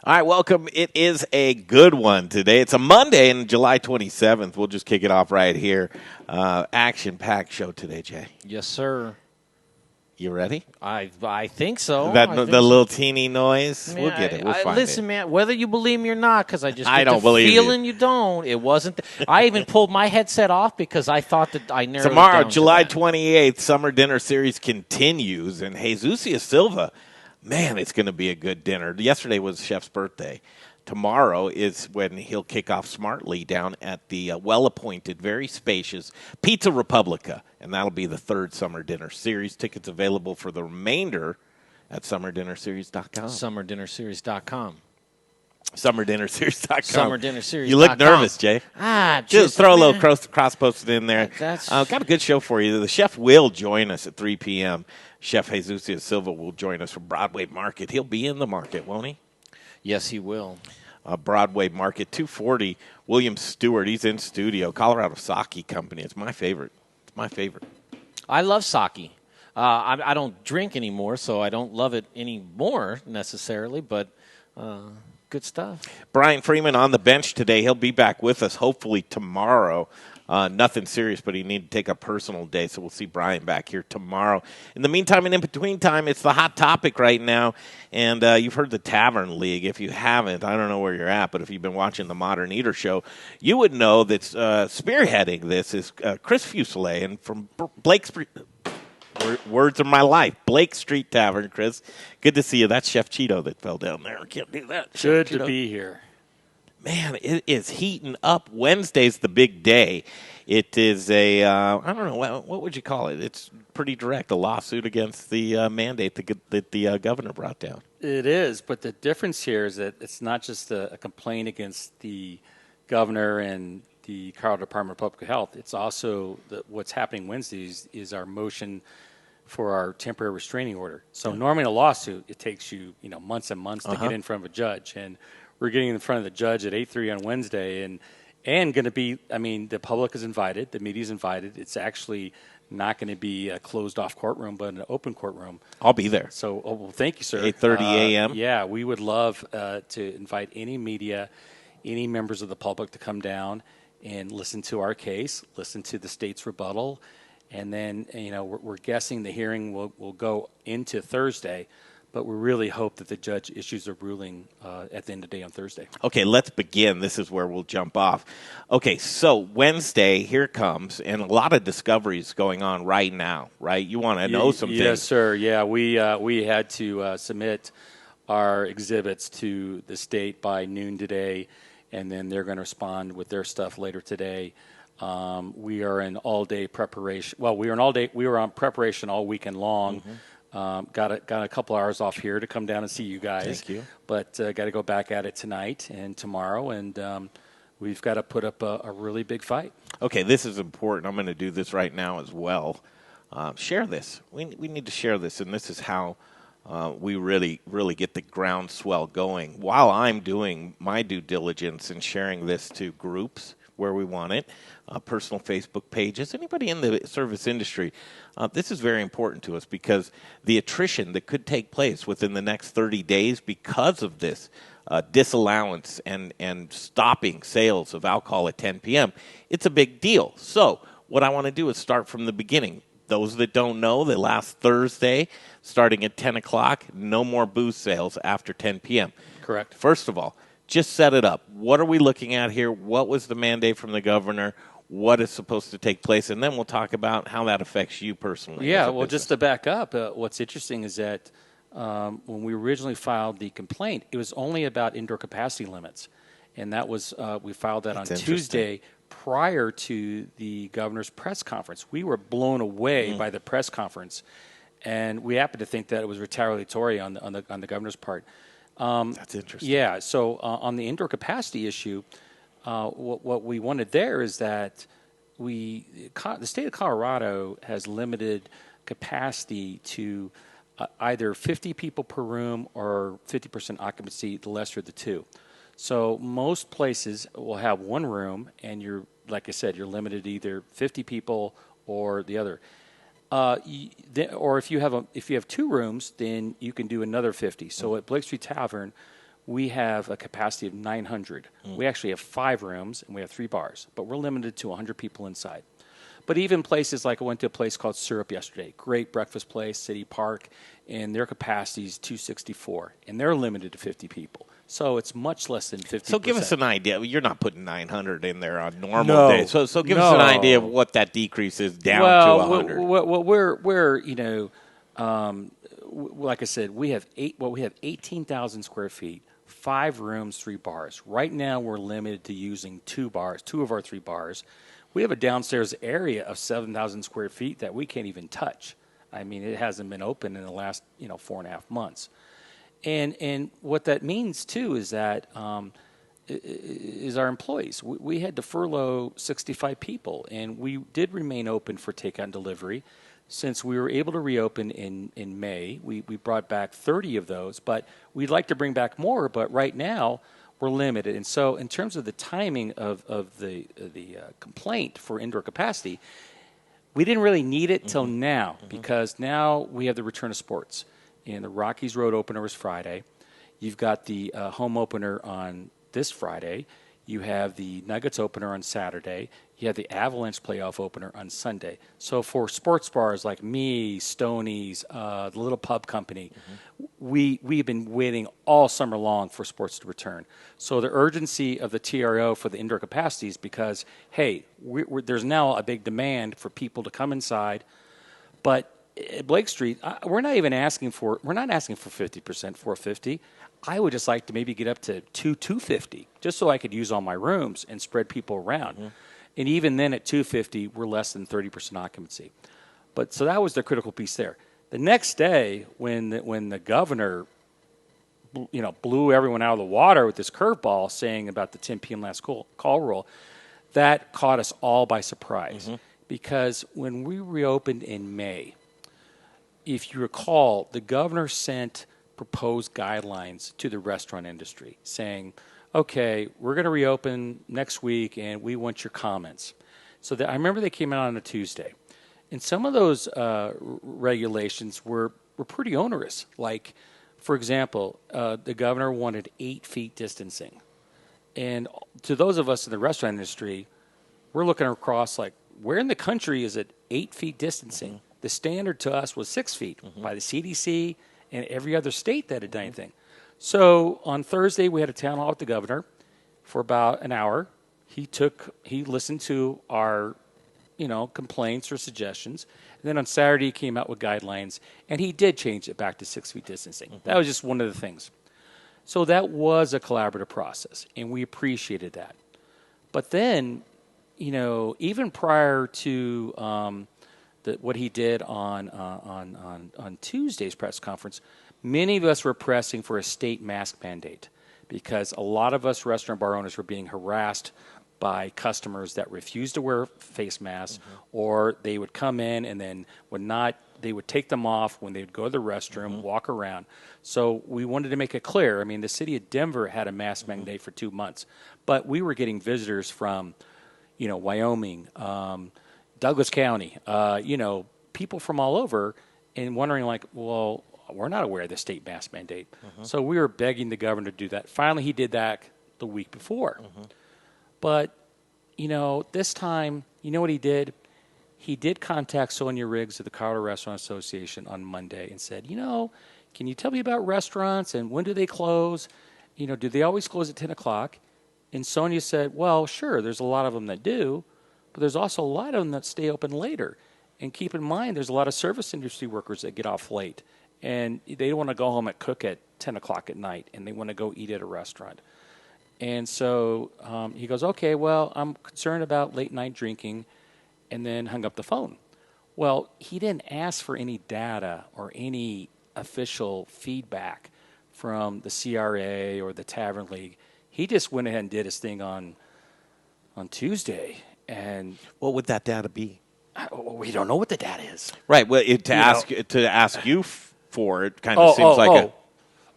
All right, welcome. It is a good one today. It's a Monday, and July 27th. We'll just kick it off right here. Action-packed show today, Jay. Yes, sir. You ready? I think so. The little teeny noise? Man, we'll get it. We'll find listen, it. man, whether you believe me or not, because I just I get don't the believe feeling you don't. It wasn't. I even pulled my headset off because I thought that I narrowed Tomorrow, it down July to that. 28th, Summer Dinner Series continues, and Jesusio Silva, man, it's going to be a good dinner. Yesterday was Chef's birthday. Tomorrow is when he'll kick off smartly down at the well-appointed, very spacious Pizza Republica, and that'll be the third Summer Dinner Series. Tickets available for the remainder at summerdinnerseries.com. SummerDinnerSeries.com. SummerDinnerSeries.com. SummerDinnerSeries.com. You look nervous, Jay. Just throw a little cross-posted in there. Got a good show for you. The chef will join us at 3 p.m. Chef Jesusio Silva will join us from Broadway Market. He'll be in the market, won't he? Yes, he will. Broadway Market, 240. William Stuart, he's in studio. Colorado Sake Company. It's my favorite. I love sake. I don't drink anymore, so I don't love it anymore necessarily, but good stuff. Brian Freeman on the bench today. He'll be back with us hopefully tomorrow. Nothing serious, but he needed to take a personal day, so we'll see Brian back here tomorrow. In the meantime and in between time, it's the hot topic right now, and you've heard the Tavern League. If you haven't, I don't know where you're at, but if you've been watching the Modern Eater show, you would know that spearheading this is Chris Fuselier, and from Blake Street. Words of my life. Blake Street Tavern, Chris. Good to see you. That's Chef Cheeto that fell down there. I can't do that. Good to be here. Man, it is heating up. Wednesday's the big day. It is I don't know, what would you call it? It's pretty direct, a lawsuit against the mandate that the governor brought down. It is, but the difference here is that it's not just a complaint against the governor and the Colorado Department of Public Health. It's also what's happening Wednesdays is our motion for our temporary restraining order. So normally in a lawsuit, it takes you months and months to get in front of a judge, and we're getting in front of the judge at 8:30 on Wednesday, and going to be. I mean, the public is invited, the media is invited. It's actually not going to be a closed-off courtroom, but an open courtroom. I'll be there. So, well, thank you, sir. 8:30 a.m. Yeah, we would love to invite any media, any members of the public to come down and listen to our case, listen to the state's rebuttal, and then we're guessing the hearing will go into Thursday. But we really hope that the judge issues a ruling at the end of the day on Thursday. Okay, let's begin. This is where we'll jump off. Okay, so Wednesday, here comes, and a lot of discoveries going on right now, right? You want to know some things. Yes, sir. Yeah, we had to submit our exhibits to the state by noon today, and then they're going to respond with their stuff later today. We are in all-day preparation. Well, we were on preparation all weekend long. Mm-hmm. Got a couple hours off here to come down and see you guys. Thank you. But got to go back at it tonight and tomorrow, and we've got to put up a really big fight. Okay, this is important. I'm going to do this right now as well. Share this. We need to share this, and this is how we really get the groundswell going. While I'm doing my due diligence and sharing this to groups where we want it, personal Facebook pages, anybody in the service industry, this is very important to us because the attrition that could take place within the next 30 days because of this disallowance and stopping sales of alcohol at 10 p.m., it's a big deal. So what I want to do is start from the beginning. Those that don't know, that last Thursday, starting at 10 o'clock, no more booze sales after 10 p.m. Correct. First of all, just set it up. What are we looking at here? What was the mandate from the governor? What is supposed to take place? And then we'll talk about how that affects you personally. Yeah, well, just to back up, what's interesting is that when we originally filed the complaint, it was only about indoor capacity limits. And that was we filed that on Tuesday prior to the governor's press conference. We were blown away by the press conference, and we happen to think that it was retaliatory on the governor's part. That's interesting. Yeah. So on the indoor capacity issue, what we wanted there is that the state of Colorado has limited capacity to either 50 people per room or 50% occupancy, the lesser of the two. So most places will have one room, and like I said, you're limited to either 50 people or the other. Or if you have two rooms, then you can do another 50. So at Blake Street Tavern, we have a capacity of 900. We actually have 5 rooms and we have 3 bars, but we're limited to 100 people inside. But even places like I went to a place called Syrup yesterday, great breakfast place, City Park, and their capacity is 264, and they're limited to 50 people. So it's much less than 50%. So give us an idea. You're not putting 900 in there on normal days. So give us an idea of what that decrease is down to 100. Well, we're like I said, we have 18,000 square feet, 5 rooms, 3 bars. Right now we're limited to using 2 of our 3 bars. We have a downstairs area of 7,000 square feet that we can't even touch. I mean, it hasn't been open in the last 4.5 months. And what that means too is that is our employees. We had to furlough 65 people, and we did remain open for takeout and delivery. Since we were able to reopen in May, we brought back 30 of those, but we'd like to bring back more. But right now we're limited, and so in terms of the timing of the complaint for indoor capacity, we didn't really need it till now because now we have the return of sports. And the Rockies Road opener was Friday. You've got the home opener on this Friday. You have the Nuggets opener on Saturday. You have the Avalanche playoff opener on Sunday. So for sports bars like me, Stoney's, the Little Pub Company, we've been waiting all summer long for sports to return. So the urgency of the TRO for the indoor capacity is because, hey, there's now a big demand for people to come inside. But at Blake Street, we're not asking for 50%, 450. I would just like to maybe get up to 250, just so I could use all my rooms and spread people around. And even then at 250, we're less than 30% occupancy. But so that was the critical piece there. The next day, when the governor, blew everyone out of the water with this curveball saying about the 10 p.m. last call rule, that caught us all by surprise. Because when we reopened in May, if you recall, the governor sent proposed guidelines to the restaurant industry saying, okay, we're going to reopen next week and we want your comments. So I remember they came out on a Tuesday. And some of those regulations were pretty onerous. Like, for example, the governor wanted 8 feet distancing. And to those of us in the restaurant industry, we're looking across like, where in the country is it 8 feet distancing? The standard to us was 6 feet by the CDC and every other state that had done anything. So on Thursday, we had a town hall with the governor for about an hour. He listened to our, complaints or suggestions. And then on Saturday, he came out with guidelines, and he did change it back to 6 feet distancing. That was just one of the things. So that was a collaborative process, and we appreciated that. But then, even prior to what he did on Tuesday's press conference, many of us were pressing for a state mask mandate because a lot of us restaurant bar owners were being harassed by customers that refused to wear face masks, or they would come in and then they would take them off when they would go to the restroom, walk around. So we wanted to make it clear. I mean, the city of Denver had a mask mandate for 2 months, but we were getting visitors from, Wyoming, Douglas County, people from all over, and wondering like, well, we're not aware of the state mask mandate. So we were begging the governor to do that. Finally, he did that the week before. But, this time, you know what he did? He did contact Sonia Riggs of the Colorado Restaurant Association on Monday and said, can you tell me about restaurants and when do they close? Do they always close at 10 o'clock? And Sonia said, well, sure, there's a lot of them that do, but there's also a lot of them that stay open later. And keep in mind, there's a lot of service industry workers that get off late, and they don't want to go home and cook at 10 o'clock at night, and they want to go eat at a restaurant. And so he goes, okay, well, I'm concerned about late night drinking, and then hung up the phone. Well, he didn't ask for any data or any official feedback from the CRA or the Tavern League. He just went ahead and did his thing on Tuesday. And what would that data be? We don't know what the data is. Right. Well, to ask you for it kind of seems like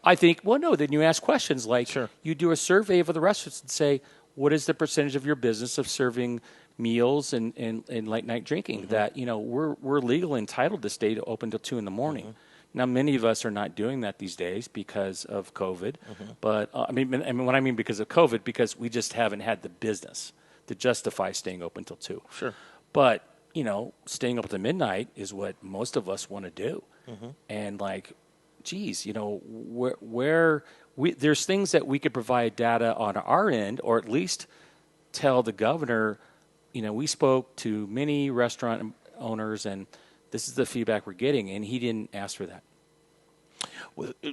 I think, well, no, then you ask questions like Sure. You do a survey of the restaurants and say, what is the percentage of your business of serving meals and late night drinking that, we're legally entitled to stay open till 2 in the morning. Now, many of us are not doing that these days because of COVID. But I mean, what I mean because of COVID, because we just haven't had the business to justify staying open till 2. Sure. But staying up to midnight is what most of us want to do. And like, geez, there's things that we could provide data on our end, or at least tell the governor. We spoke to many restaurant owners, and this is the feedback we're getting, and he didn't ask for that.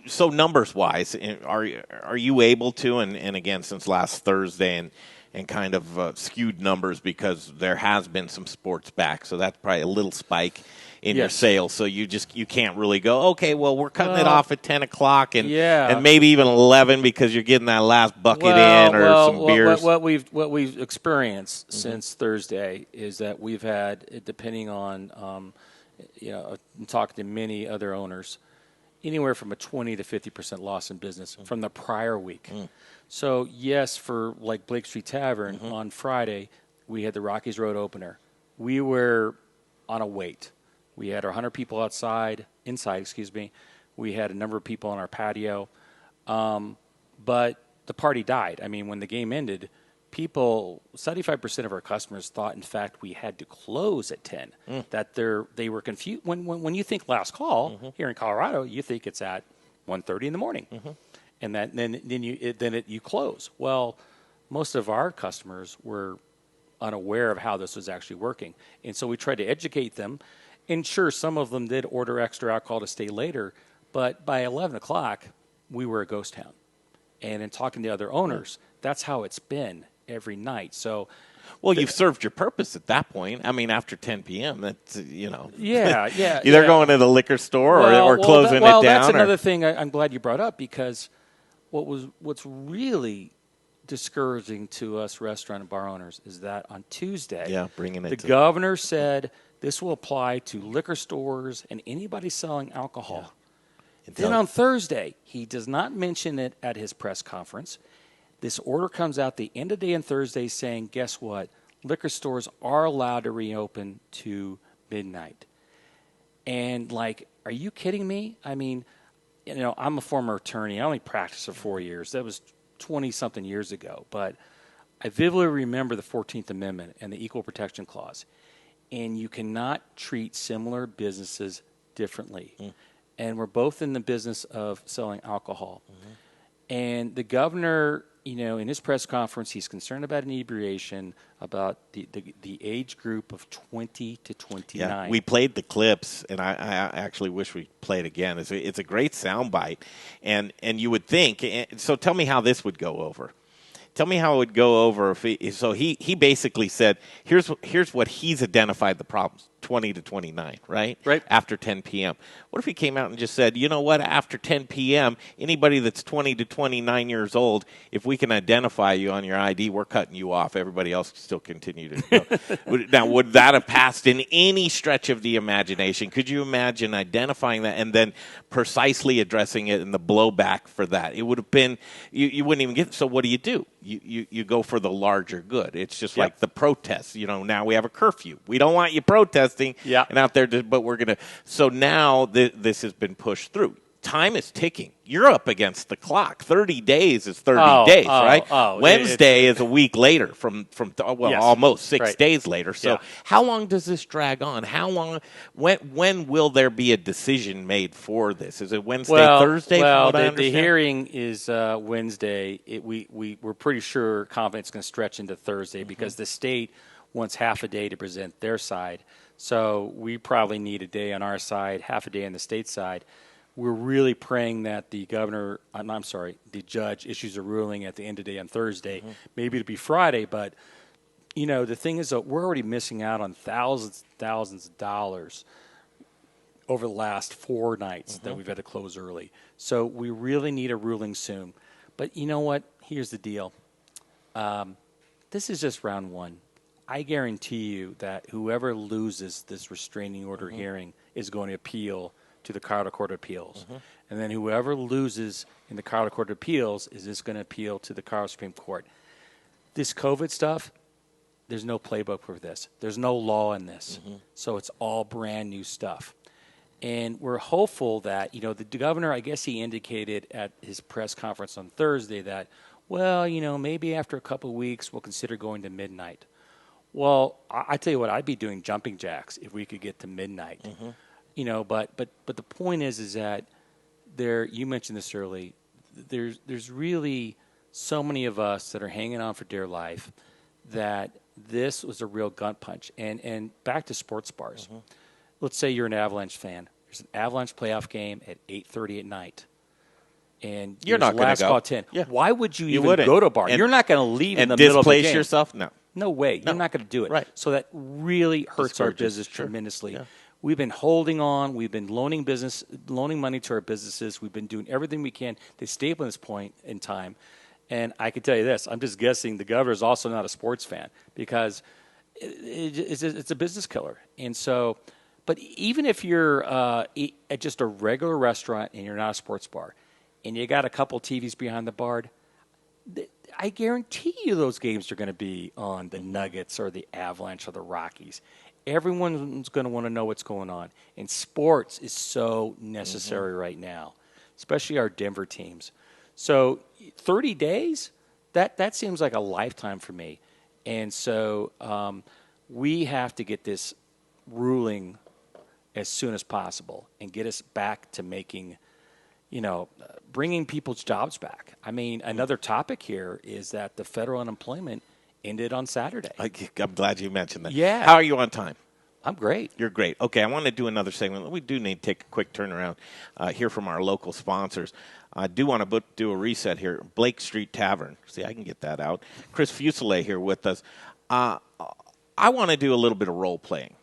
So numbers-wise, are you able to, and again, since last Thursday and kind of skewed numbers because there has been some sports back, so that's probably a little spike in your sales. So you can't really go, okay, well, we're cutting it off at 10 o'clock and maybe even 11 because you're getting that last bucket in or some beers. What we've experienced since Thursday is that we've had, depending on, I'm talking to many other owners, anywhere from a 20 to 50% loss in business from the prior week. So, yes, for like Blake Street Tavern on Friday, we had the Rockies Road opener. We were on a wait. We had our 100 people inside. We had a number of people on our patio. But the party died. I mean, when the game ended, 75% of our customers thought, in fact, we had to close at 10. That they were confused. When you think last call here in Colorado, you think it's at 1:30 in the morning, and then you close. Well, most of our customers were unaware of how this was actually working, and so we tried to educate them. And sure, some of them did order extra alcohol to stay later, but by 11 o'clock, we were a ghost town. And in talking to other owners, that's how it's been every night. So, well, you've served your purpose at that point. I mean, after 10 p.m., that's, Yeah. Either going to the liquor store or closing it down. Well, that's another thing I'm glad you brought up, because what's really discouraging to us restaurant and bar owners is that on Tuesday, the governor said this will apply to liquor stores and anybody selling alcohol. Then on Thursday, he does not mention it at his press conference. This order comes out the end of the day on Thursday saying, guess what? Liquor stores are allowed to reopen to midnight. And, like, are you kidding me? I mean, I'm a former attorney. I only practiced for 4 years. That was 20-something years ago. But I vividly remember the 14th Amendment and the Equal Protection Clause. And you cannot treat similar businesses differently. And we're both in the business of selling alcohol. And the governor, in his press conference, he's concerned about inebriation, about the age group of 20 to 29. Yeah, we played the clips, and I actually wish we played again. It's a great soundbite, and you would think. So tell me how this would go over. Tell me how it would go over if he basically said, here's what he's identified the problems, 20 to 29, right? Right. After 10 p.m. What if he came out and just said, you know what, after 10 p.m., anybody that's 20 to 29 years old, if we can identify you on your ID, we're cutting you off. Everybody else can still continue to go. Now, would that have passed in any stretch of the imagination? Could you imagine identifying that and then precisely addressing it and the blowback for that? It would have been, you wouldn't even get, so what do? You go for the larger good. It's just like the protests. Now we have a curfew. We don't want you protesting and out there, but we're going to. So now this has been pushed through. Time is ticking. You're up against the clock. 30 days is 30 days, right? Wednesday is a week later from almost 6 days later. So how long does this drag on? How long? When will there be a decision made for this? Is it Wednesday, Thursday? Well, the hearing is Wednesday. We're pretty sure confident it's going to stretch into Thursday because the state wants half a day to present their side. So we probably need a day on our side, half a day on the state side. We're really praying that the judge issues a ruling at the end of the day on Thursday. Maybe it'll be Friday, but, the thing is that we're already missing out on thousands of dollars over the last 4 nights that we've had to close early. So we really need a ruling soon. But you know what? Here's the deal. This is just round one. I guarantee you that whoever loses this restraining order hearing is going to appeal to the Colorado Court of Appeals. And then whoever loses in the Colorado Court of Appeals is just going to appeal to the Colorado Supreme Court. This COVID stuff, there's no playbook for this. There's no law in this. So it's all brand new stuff. And we're hopeful that, the governor, I guess he indicated at his press conference on Thursday that, well, maybe after a couple of weeks we'll consider going to midnight. Well, I tell you what, I'd be doing jumping jacks if we could get to midnight. But the point is that you mentioned this early, there's really so many of us that are hanging on for dear life that this was a real gut punch. And back to sports bars. Let's say you're an Avalanche fan. There's an Avalanche playoff game at 8:30 at night. And you're not going to go. Call 10. Yeah. Why would you even wouldn't. go to a bar? And, you're not going to leave in the middle of the game. And displace yourself? No. No way. No. You're not going to do it. Right. So that really hurts our business tremendously. Yeah. We've been holding on. We've been loaning money to our businesses. We've been doing everything we can to stay up at this point in time. And I can tell you this. I'm just guessing the governor is also not a sports fan because it's a business killer. And so, but even if you're at just a regular restaurant and you're not a sports bar and you got a couple TVs behind the bar, I guarantee you those games are going to be on the Nuggets or the Avalanche or the Rockies. Everyone's going to want to know what's going on. And sports is so necessary right now, especially our Denver teams. So 30 days, that seems like a lifetime for me. And so we have to get this ruling as soon as possible and get us back to making, bringing people's jobs back. I mean, another topic here is that the federal unemployment ended on Saturday. I'm glad you mentioned that. Yeah. How are you on time? I'm great. You're great. Okay, I want to do another segment. We do need to take a quick turnaround, hear from our local sponsors. I do want to do a reset here. Blake Street Tavern. See, I can get that out. Chris Fuselier here with us. I want to do a little bit of role-playing.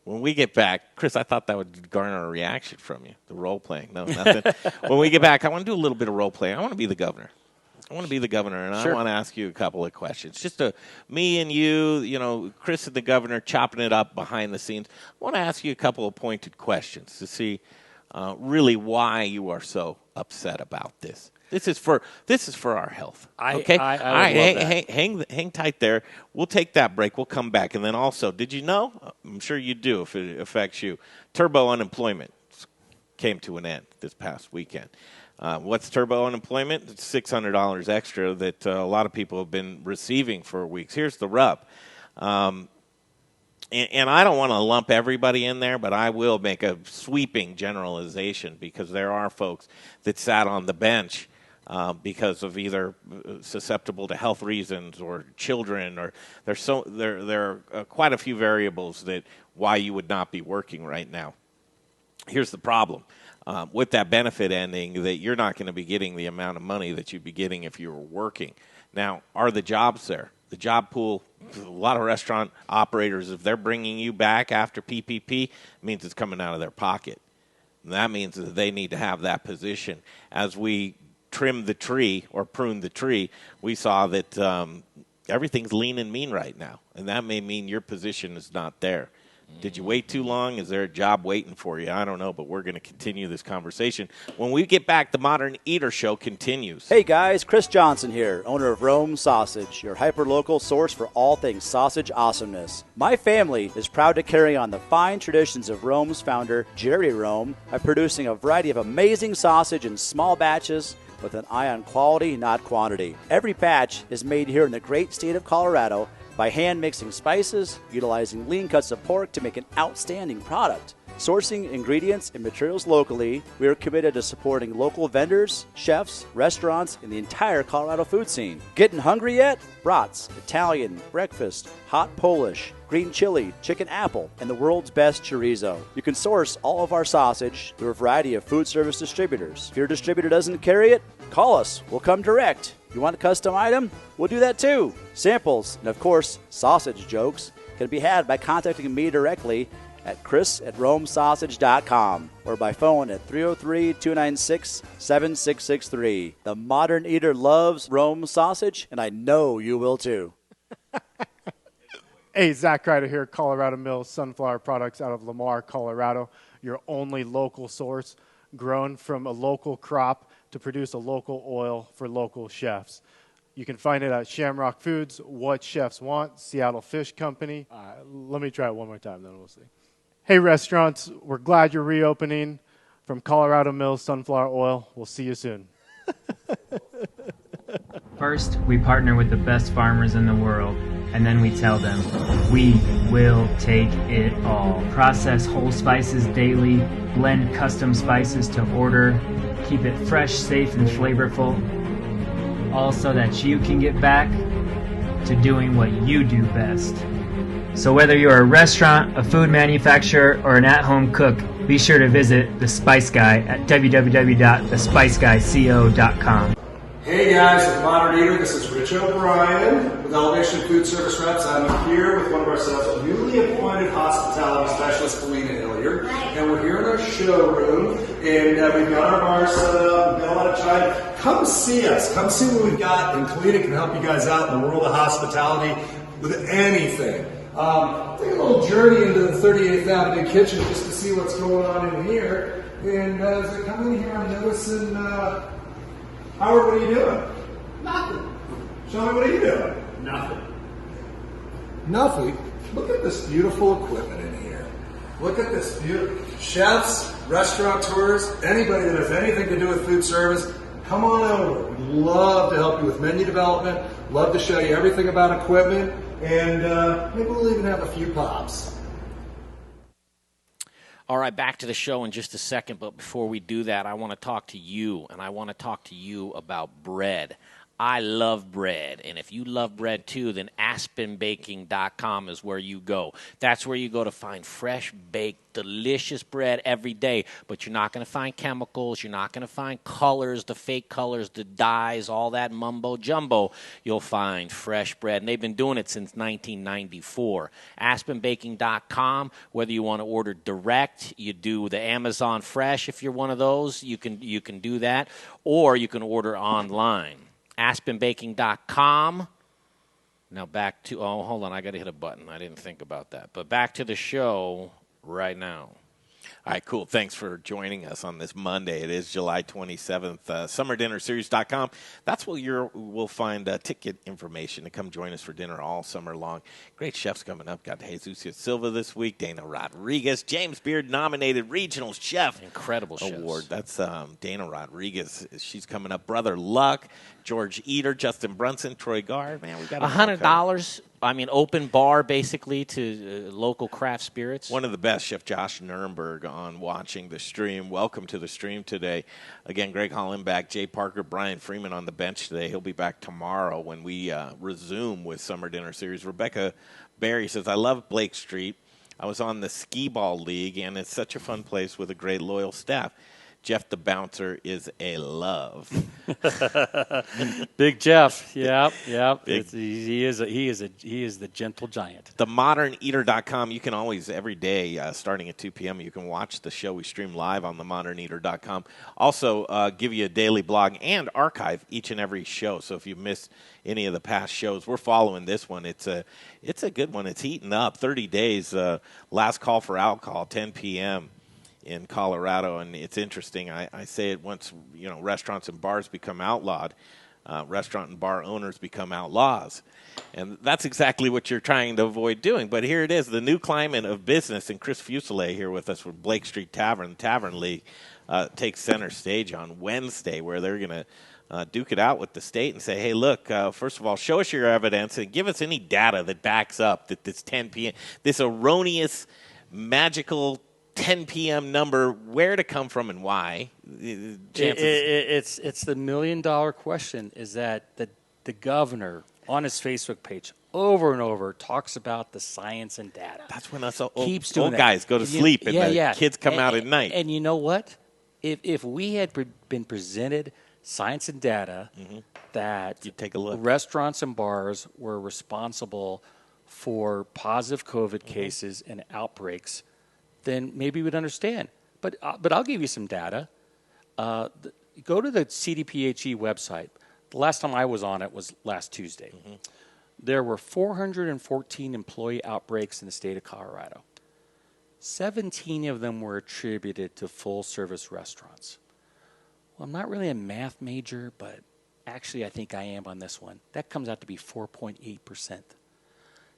When we get back, Chris, I thought that would garner a reaction from you, the role-playing. No, nothing. When we get back, I want to do a little bit of role-playing. I want to be the governor. I want to be the governor, and Sure. I want to ask you a couple of questions. Just me and you, Chris and the governor chopping it up behind the scenes. I want to ask you a couple of pointed questions to see really why you are so upset about this. This is for our health. Okay. I all right. love Hang tight there. We'll take that break. We'll come back, and then also, did you know? I'm sure you do if it affects you. Turbo unemployment came to an end this past weekend. What's turbo unemployment? It's $600 extra that a lot of people have been receiving for weeks. Here's the rub. And I don't want to lump everybody in there, but I will make a sweeping generalization because there are folks that sat on the bench because of either susceptible to health reasons or children, or there are quite a few variables that why you would not be working right now. Here's the problem. With that benefit ending, that you're not going to be getting the amount of money that you'd be getting if you were working. Now, are the jobs there? The job pool, a lot of restaurant operators, if they're bringing you back after PPP, it means it's coming out of their pocket. And that means that they need to have that position. As we trim the tree or prune the tree, we saw that everything's lean and mean right now. And that may mean your position is not there. Did you wait too long? Is there a job waiting for you? I don't know, but we're going to continue this conversation. When we get back, the Modern Eater Show continues. Hey guys, Chris Johnson here, owner of Rome Sausage, your hyper-local source for all things sausage awesomeness. My family is proud to carry on the fine traditions of Rome's founder, Jerry Rome, by producing a variety of amazing sausage in small batches with an eye on quality, not quantity. Every batch is made here in the great state of Colorado by hand mixing spices, utilizing lean cuts of pork to make an outstanding product. Sourcing ingredients and materials locally, we are committed to supporting local vendors, chefs, restaurants, and the entire Colorado food scene. Getting hungry yet? Brats, Italian, breakfast, hot Polish, green chili, chicken apple, and the world's best chorizo. You can source all of our sausage through a variety of food service distributors. If your distributor doesn't carry it, call us. We'll come direct. You want a custom item? We'll do that too. Samples, and of course, sausage jokes, can be had by contacting me directly at chris@romesausage.com or by phone at 303-296-7663. The Modern Eater loves Rome Sausage, and I know you will too. Hey, Zach Ryder here, Colorado Mills Sunflower Products out of Lamar, Colorado. Your only local source, grown from a local crop to produce a local oil for local chefs. You can find it at Shamrock Foods, What Chefs Want, Seattle Fish Company. Let me try it one more time, then we'll see. Hey, restaurants, we're glad you're reopening. From Colorado Mills Sunflower Oil, we'll see you soon. First, we partner with the best farmers in the world, and then we tell them, we will take it all. Process whole spices daily, blend custom spices to order, keep it fresh, safe, and flavorful, all so that you can get back to doing what you do best. So whether you're a restaurant, a food manufacturer, or an at-home cook, be sure to visit The Spice Guy at www.thespiceguyco.com. Hey guys, with Modern Eater, this is Rich O'Brien with Elevation Food Service Reps. I'm here with one of our sales newly appointed hospitality specialist, Kalina Hilliard, and we're here in our showroom, and we've got our bar set up, we've got a lot of time. Come see us, come see what we've got, and Kalina can help you guys out in the world of hospitality with anything. Take a little journey into the 38th Avenue kitchen just to see what's going on in here, and as I come in here, I'm noticing, Howard, what are you doing? Nothing. Sean, what are you doing? Nothing. Nothing? Look at this beautiful equipment in here. Look at this beautiful... Chefs, restaurateurs, anybody that has anything to do with food service, come on over. We'd love to help you with menu development, love to show you everything about equipment, and maybe we'll even have a few pops. All right, back to the show in just a second, but before we do that, I want to talk to you, and I want to talk to you about bread. I love bread, and if you love bread too, then AspenBaking.com is where you go. That's where you go to find fresh, baked, delicious bread every day, but you're not going to find chemicals, you're not going to find colors, the fake colors, the dyes, all that mumbo-jumbo. You'll find fresh bread, and they've been doing it since 1994. AspenBaking.com, whether you want to order direct, you do the Amazon Fresh if you're one of those, you can do that, or you can order online. AspenBaking.com. Now back to, hold on, I got to hit a button. I didn't think about that. But back to the show right now. All right, cool. Thanks for joining us on this Monday. It is July 27th. SummerDinnerSeries.com. That's where we'll find ticket information to come join us for dinner all summer long. Great chefs coming up. Got Jesusio Silva this week, Dana Rodriguez, James Beard nominated Regional Chef Incredible Award. chefs. That's Dana Rodriguez. She's coming up. Brother Luck, George Eater, Justin Brunson, Troy Gard. Man, we got $100. I mean, open bar basically to local craft spirits. One of the best, Chef Josh Nurnberg, on watching the stream. Welcome to the stream today. Again, Greg Hollenbach, Jay Parker, Brian Freeman on the bench today. He'll be back tomorrow when we resume with Summer Dinner Series. Rebecca Barry says, I love Blake Street. I was on the Skee Ball League, and it's such a fun place with a great loyal staff. Jeff the Bouncer is a love. Big Jeff, yep. He is the gentle giant. TheModernEater.com. You can always, every day, starting at 2 p.m., you can watch the show. We stream live on TheModernEater.com. Also, give you a daily blog and archive each and every show. So if you've missed any of the past shows, we're following this one. It's a good one. It's heating up. 30 days. Last call for alcohol, 10 p.m. in Colorado, and it's interesting. I say it once, restaurants and bars become outlawed, restaurant and bar owners become outlaws. And that's exactly what you're trying to avoid doing. But here it is, the new climate of business, and Chris Fuselier here with us with Blake Street Tavern, Tavern League, takes center stage on Wednesday, where they're going to duke it out with the state and say, hey, look, first of all, show us your evidence and give us any data that backs up that this 10 p.m., this erroneous, magical 10 p.m. number, where to come from and why. It's the $1 million question, is that the governor on his Facebook page over and over talks about the science and data. That's when us Keeps old doing guys go to sleep and the kids come out and, at night. And you know what? If we had been presented science and data that you take a look, restaurants and bars were responsible for positive COVID cases and outbreaks, then maybe we'd understand. But I'll give you some data. Go to the CDPHE website. The last time I was on it was last Tuesday. There were 414 employee outbreaks in the state of Colorado. 17 of them were attributed to full-service restaurants. Well, I'm not really a math major, but actually I think I am on this one. That comes out to be 4.8%.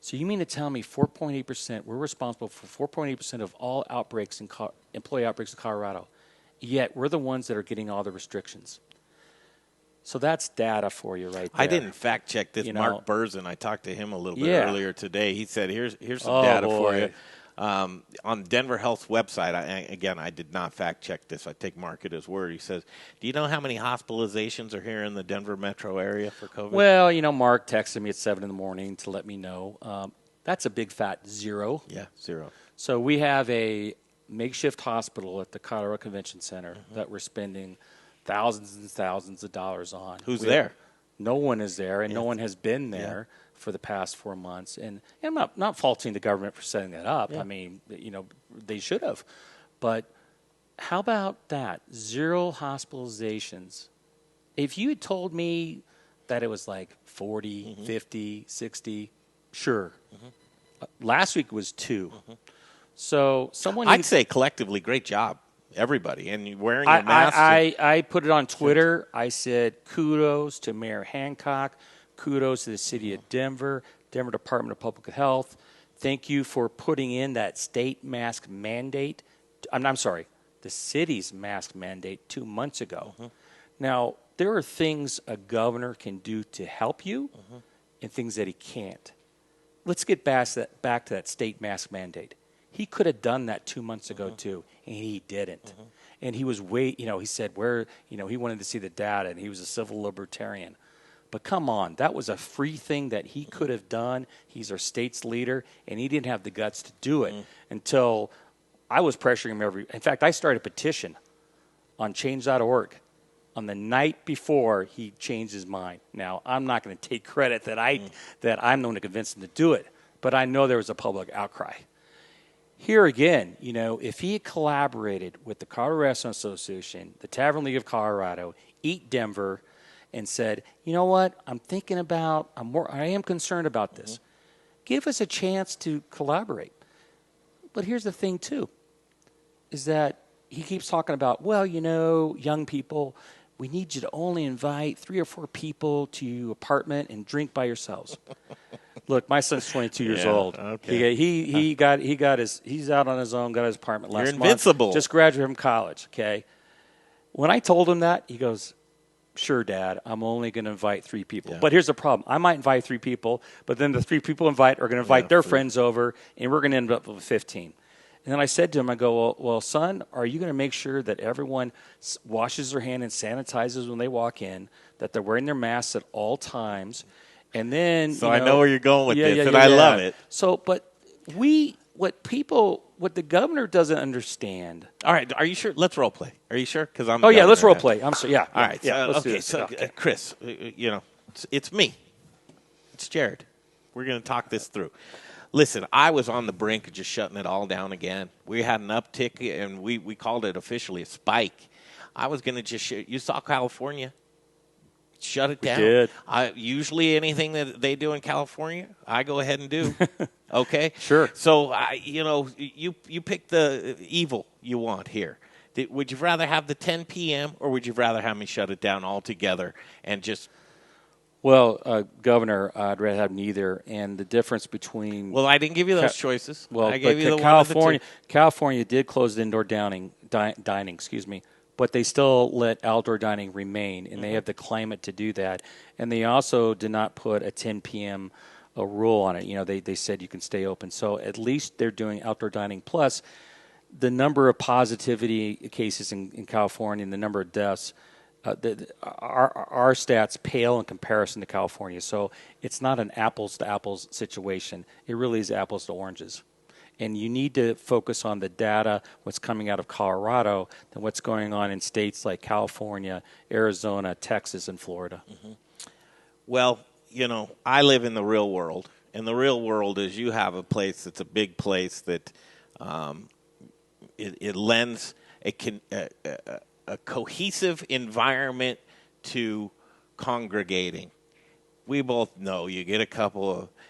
So you mean to tell me 4.8%, we're responsible for 4.8% of all outbreaks employee outbreaks in Colorado, yet we're the ones that are getting all the restrictions. So that's data for you right there. I didn't fact check this. Mark Burzin, I talked to him a little bit earlier today. He said, here's some data for you. On Denver Health's website, I did not fact check this. I take Mark at his word. He says, do you know how many hospitalizations are here in the Denver metro area for COVID? Well, Mark texted me at 7 in the morning to let me know. That's a big fat 0. Yeah, 0. So we have a makeshift hospital at the Colorado Convention Center that we're spending thousands and thousands of dollars on. Who's there? No one is there, and no one has been there for the past 4 months. And I'm not faulting the government for setting that up. Yeah. I mean, they should have. But how about that? 0 hospitalizations. If you had told me that it was like 40, 50, 60, sure. Last week was 2. So I'd say collectively, great job. Everybody, and you wearing your mask. I put it on Twitter. I said kudos to Mayor Hancock, kudos to the city of Denver Department of Public Health. Thank you for putting in that state mask mandate. I'm sorry, the city's mask mandate 2 months ago. Now, there are things a governor can do to help you and things that he can't. Let's get back to that state mask mandate. He could have done that 2 months ago, too, and he didn't. And he was he said he wanted to see the data, and he was a civil libertarian. But come on, that was a free thing that he could have done. He's our state's leader, and he didn't have the guts to do it until I was pressuring him in fact, I started a petition on change.org on the night before he changed his mind. Now, I'm not going to take credit that I'm the one to convince him to do it, but I know there was a public outcry. Here again, if he had collaborated with the Colorado Restaurant Association, the Tavern League of Colorado, Eat Denver, and said, you know what, I am concerned about this. Give us a chance to collaborate. But here's the thing, too, is that he keeps talking about, young people, we need you to only invite 3 or 4 people to your apartment and drink by yourselves. Look, my son's 22 years old. Okay. He's out on his own, got his apartment last month. You're invincible. Just graduated from college, okay? When I told him that, he goes, sure, Dad, I'm only going to invite 3 people. Yeah. But here's the problem. I might invite 3 people, but then the 3 people are going to invite their friends over, and we're going to end up with 15. And then I said to him, I go, well, son, are you going to make sure that everyone washes their hand and sanitizes when they walk in, that they're wearing their masks at all times? And then, I know where you're going with this, and I love it. So, but what the governor doesn't understand. All right, are you sure? Let's role play. Are you sure? Because I'm. Oh yeah, let's role play. I'm sorry. Yeah. All right. Yeah. Let's do this. So, Chris, it's me. It's Jared. We're going to talk this through. Listen, I was on the brink of just shutting it all down again. We had an uptick, and we called it officially a spike. I was going to just you saw California. Shut it down. We did. Usually anything that they do in California, I go ahead and do. Okay? Sure. So, you pick the evil you want here. Would you rather have the 10 p.m. or would you rather have me shut it down altogether and just... Well, Governor, I'd rather have neither. And the difference between... Well, I didn't give you those choices. Well, I gave you the California did close the indoor dining, but they still let outdoor dining remain, and they have the climate to do that. And they also did not put a 10 p.m. rule on it. They said you can stay open. So at least they're doing outdoor dining. Plus, the number of positivity cases in California and the number of deaths, our stats pale in comparison to California. So it's not an apples-to-apples situation. It really is apples to oranges. And you need to focus on the data, what's coming out of Colorado, than what's going on in states like California, Arizona, Texas, and Florida. Well, I live in the real world. And the real world is you have a place that's a big place that it lends a cohesive environment to congregating. We both know you get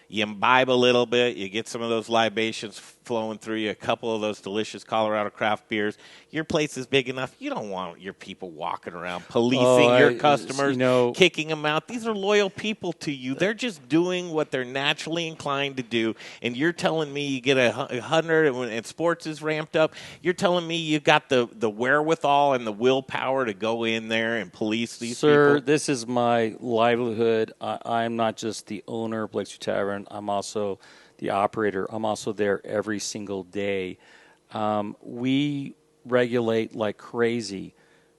you imbibe a little bit, you get some of those libations flowing through you, a couple of those delicious Colorado craft beers. Your place is big enough. You don't want your people walking around policing your customers, kicking them out. These are loyal people to you. They're just doing what they're naturally inclined to do. And you're telling me you get 100 and sports is ramped up. You're telling me you got the wherewithal and the willpower to go in there and police these people? Sir, this is my livelihood. I'm not just the owner of Blake Street Tavern. I'm also the operator. I'm also there every single day. We regulate like crazy.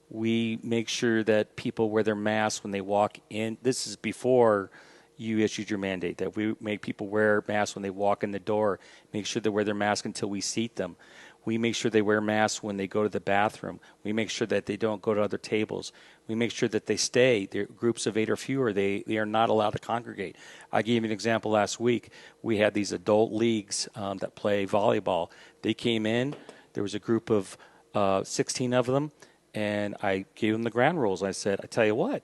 We make sure that people wear their masks when they walk in. This is before you issued your mandate, that we make people wear masks when they walk in the door, make sure they wear their mask until we seat them. We make sure they wear masks when they go to the bathroom. We make sure that they don't go to other tables. We make sure that they stay. They're groups of 8 or fewer. They are not allowed to congregate. I gave you an example last week. We had these adult leagues that play volleyball. They came in. There was a group of 16 of them, and I gave them the ground rules. I said, I tell you what,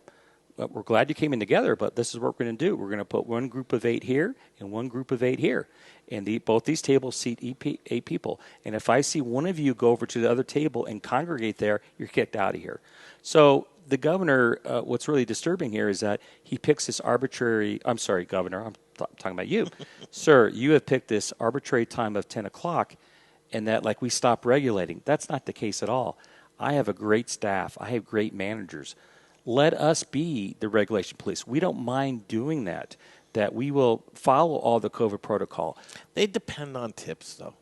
we're glad you came in together, but this is what we're going to do. We're going to put one group of 8 here and one group of 8 here. And both these tables seat 8 people. And if I see one of you go over to the other table and congregate there, you're kicked out of here. So the governor, what's really disturbing here is that he picks this arbitrary – I'm sorry, Governor, I'm talking about you. Sir, you have picked this arbitrary time of 10 o'clock and that like we stop regulating. That's not the case at all. I have a great staff. I have great managers. Let us be the regulation police. We don't mind doing that we will follow all the COVID protocol. They depend on tips, though.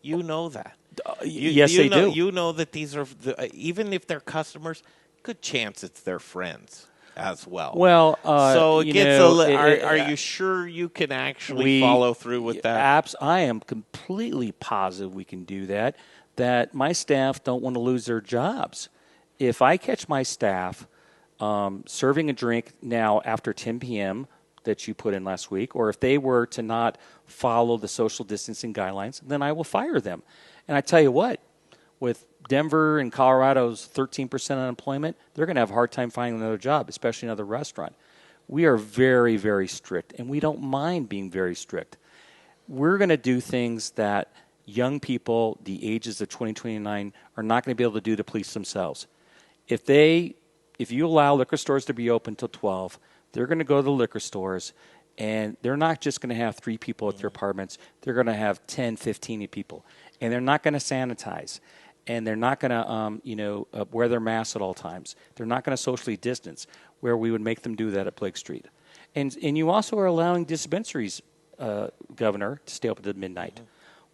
You know that. Yes, they do. You know that these are, even if they're customers, good chance it's their friends as well. Well, so it gets are you sure you can actually follow through with that? I am completely positive we can do that, that my staff don't want to lose their jobs. If I catch my staff serving a drink now after 10 p.m., that you put in last week, or if they were to not follow the social distancing guidelines, then I will fire them. And I tell you what, with Denver and Colorado's 13% unemployment, they're going to have a hard time finding another job, especially another restaurant. We are very, very strict, and we don't mind being very strict. We're going to do things that young people, the ages of 2029, are not going to be able to do to police themselves. If you allow liquor stores to be open till 12, they're going to go to the liquor stores, and they're not just going to have 3 people at their apartments. They're going to have 10, 15 people, and they're not going to sanitize, and they're not going to wear their masks at all times. They're not going to socially distance, where we would make them do that at Blake Street. And you also are allowing dispensaries, Governor, to stay open to midnight. Mm-hmm.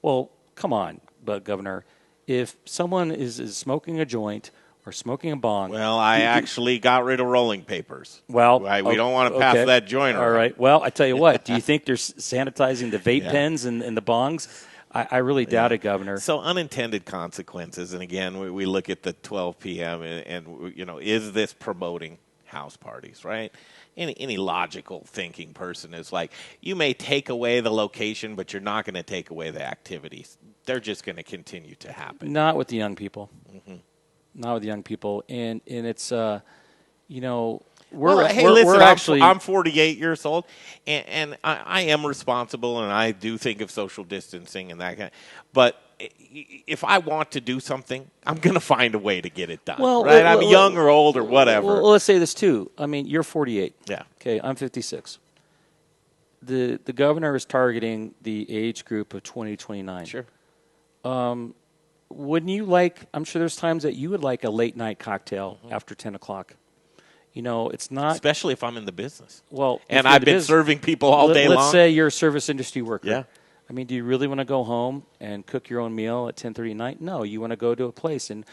Well, come on, Governor. If someone is smoking a joint or smoking a bong. Well, I actually got rid of rolling papers. Well, we don't want to pass that joint around. All right. Well, I tell you what. Do you think they're sanitizing the vape pens and the bongs? I really doubt it, Governor. So unintended consequences, and again, we look at the 12 p.m. and is this promoting house parties, right? Any logical thinking person is like, you may take away the location, but you're not going to take away the activities. They're just going to continue to happen. Not with the young people. Mm-hmm. Not with young people, and it's we're actually. I'm 48 years old, and I am responsible, and I do think of social distancing and that kind. But if I want to do something, I'm going to find a way to get it done. Right? I'm young or old or whatever. Well, let's say this too. I mean, you're 48. Yeah. Okay, I'm 56. The governor is targeting the age group of 20 to 29. Sure. Wouldn't you like, I'm sure there's times that you would like a late night cocktail after 10 o'clock. It's not. Especially if I'm in the business. Well, and I've been serving people all day long. Let's say you're a service industry worker. Yeah. I mean, do you really want to go home and cook your own meal at 10:30 at night? No, you want to go to a place. And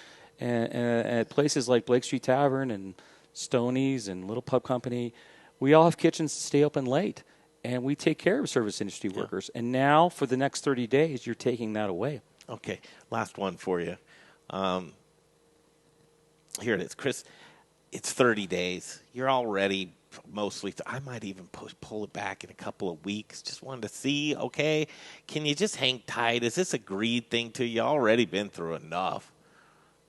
at places like Blake Street Tavern and Stoney's and Little Pub Company, we all have kitchens to stay open late. And we take care of service industry workers. And now, for the next 30 days, you're taking that away. Okay, last one for you. Here it is, Chris. It's 30 days. You're already mostly. I might even pull it back in a couple of weeks. Just wanted to see. Okay, can you just hang tight? Is this a greed thing to you? Already been through enough.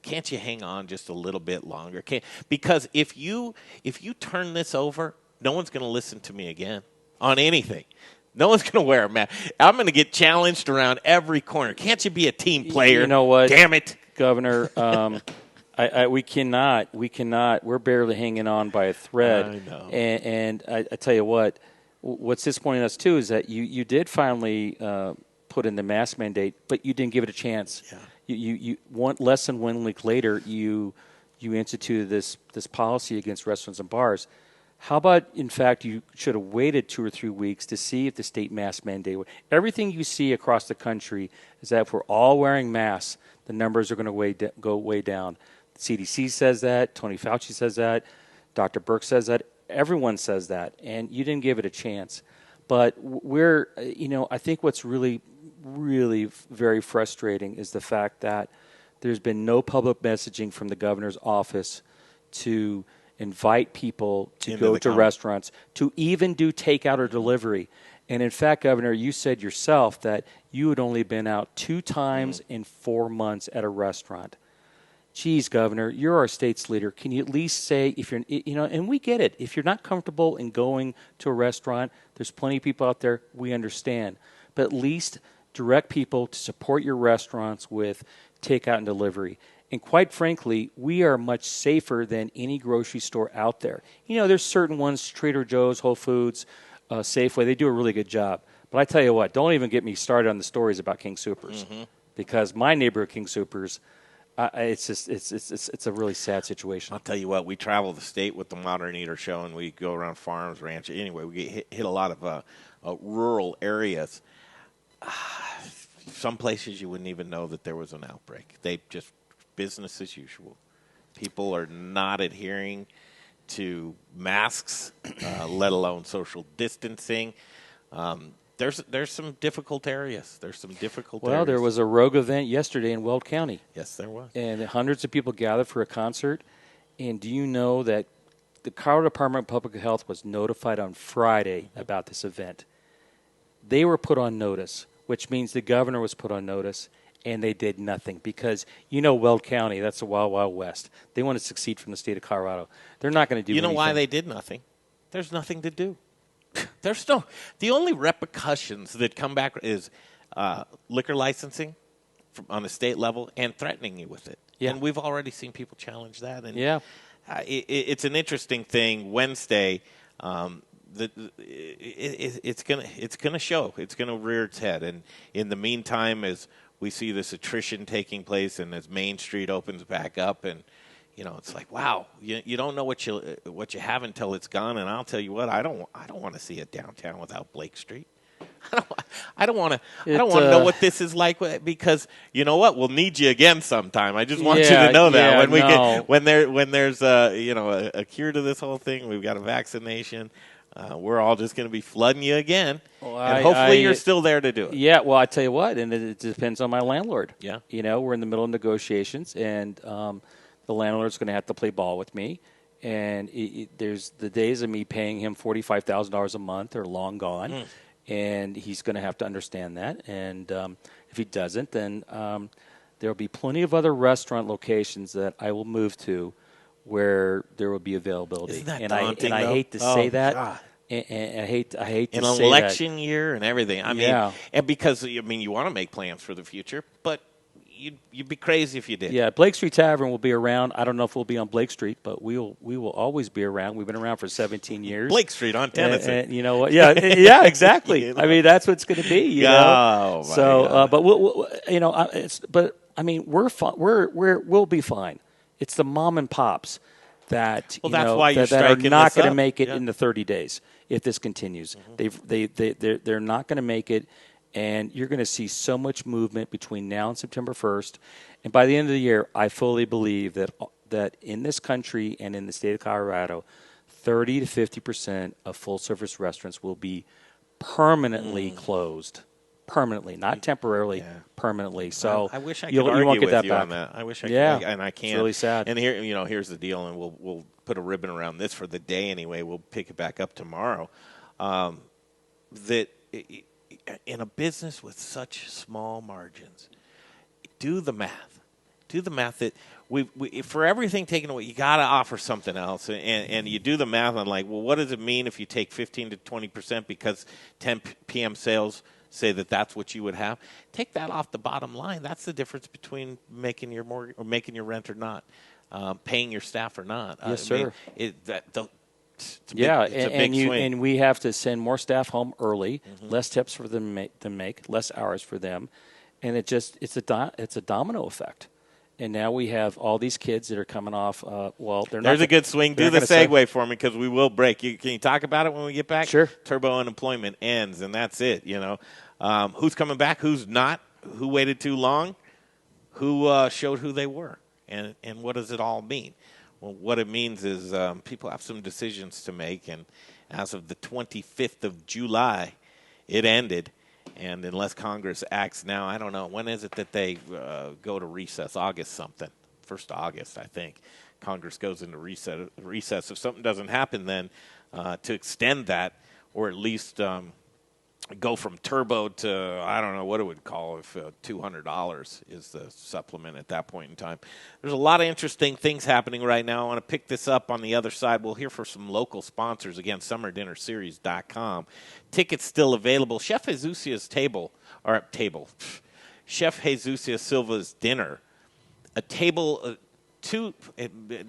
Can't you hang on just a little bit longer? Because if you turn this over, no one's going to listen to me again on anything. No one's going to wear a mask. I'm going to get challenged around every corner. Can't you be a team player? You know what? Damn it. Governor, we cannot. We're barely hanging on by a thread. I know. And I tell you what's disappointing us too is that you did finally put in the mask mandate, but you didn't give it a chance. Yeah. You less than 1 week later, you instituted this policy against restaurants and bars. How about, in fact, you should have waited 2 or 3 weeks to see if the state mask mandate would. Everything you see across the country is that if we're all wearing masks, the numbers are going to go way down. The CDC says that. Tony Fauci says that. Dr. Birx says that. Everyone says that. And you didn't give it a chance. But I think what's really, really very frustrating is the fact that there's been no public messaging from the governor's office to invite people to go to restaurants, to even do takeout or delivery. And in fact, Governor, you said yourself that you had only been out 2 times in 4 months at a restaurant. Geez, Governor, you're our state's leader. Can you at least say, if you're, and we get it, if you're not comfortable in going to a restaurant, there's plenty of people out there, we understand. But at least direct people to support your restaurants with takeout and delivery. And quite frankly, we are much safer than any grocery store out there. There's certain ones, Trader Joe's, Whole Foods, Safeway, they do a really good job. But I tell you what, don't even get me started on the stories about King Soopers. Because my neighborhood King Soopers, it's a really sad situation. I'll tell you what, we travel the state with the Modern Eater show, and we go around farms, ranches. Anyway, we get hit a lot of rural areas. Some places you wouldn't even know that there was an outbreak. They just business as usual. People are not adhering to masks, let alone social distancing. There's some difficult areas. Well, there was a rogue event yesterday in Weld County. Yes, there was. And hundreds of people gathered for a concert. And do you know that the Colorado Department of Public Health was notified on Friday about this event? They were put on notice, which means the governor was put on notice, and they did nothing because, Weld County, that's the Wild Wild West. They want to succeed from the state of Colorado. They're not going to do anything. You know why they did nothing? There's nothing to do. The only repercussions that come back is liquor licensing on the state level and threatening you with it. Yeah. And we've already seen people challenge that. And yeah. It's an interesting thing. Wednesday, it's gonna show. It's gonna rear its head. And in the meantime, as we see this attrition taking place, and as Main Street opens back up, and it's like, wow, you don't know what you have until it's gone. And I'll tell you what, I don't want to see it downtown without Blake Street. I don't want to know what this is like, because you know what, we'll need you again sometime. I just want you to know that when there's a cure to this whole thing, we've got a vaccination. We're all just going to be flooding you again, and hopefully you're still there to do it. Yeah, well, I tell you what, and it depends on my landlord. Yeah, we're in the middle of negotiations, and the landlord's going to have to play ball with me. And there's the days of me paying him $45,000 a month are long gone, and he's going to have to understand that. And if he doesn't, then there will be plenty of other restaurant locations that I will move to where there will be availability. Isn't that and daunting, I hate to say that. God. And I hate to say that. An election year and everything. I mean, and because you want to make plans for the future, but you'd be crazy if you did. Yeah, Blake Street Tavern will be around. I don't know if we'll be on Blake Street, but we will always be around. We've been around for 17 years. Blake Street on Tennessee. And you know what? Yeah, exactly. I mean, that's what it's going to be. You know? My God. But we'll be fine. It's the mom and pops that that are not going to make it in the 30 days if this continues. They're not going to make it. And you're going to see so much movement between now and September 1st. And by the end of the year, I fully believe that in this country and in the state of Colorado, 30 to 50% of full-service restaurants will be permanently closed. Permanently, not temporarily, permanently. So I wish I could argue with you on that. I wish I could, and I can't. It's really sad. And here, here's the deal, and we'll put a ribbon around this for the day anyway. We'll pick it back up tomorrow. In a business with such small margins, do the math. Do the math that we for everything taken away, you got to offer something else, and you do the math on like, well, what does it mean if you take 15 to 20% because 10 p.m. sales say that's what you would have? Take that off the bottom line. That's the difference between making your mortgage or making your rent or not, paying your staff or not. Yes, sir. It's a big swing. And we have to send more staff home early, less tips for them to make, less hours for them, and it's a domino effect. And now we have all these kids that are coming off. There's a good swing. Do the segue for me because we will break. Can you talk about it when we get back? Sure. Turbo unemployment ends, and that's it. Who's coming back? Who's not? Who waited too long? Who showed who they were? And what does it all mean? Well, what it means is people have some decisions to make, and as of the 25th of July, it ended. And unless Congress acts now, I don't know. When is it that they go to recess? August something. 1st of August, I think. Congress goes into recess. If something doesn't happen then to extend that, or at least go from turbo to, I don't know what it would call if $200 is the supplement at that point in time. There's a lot of interesting things happening right now. I want to pick this up on the other side. We'll hear from some local sponsors. Again, SummerDinnerSeries.com. Tickets still available. Chef Jesusio's Chef Jesusio Silva's dinner. A table, does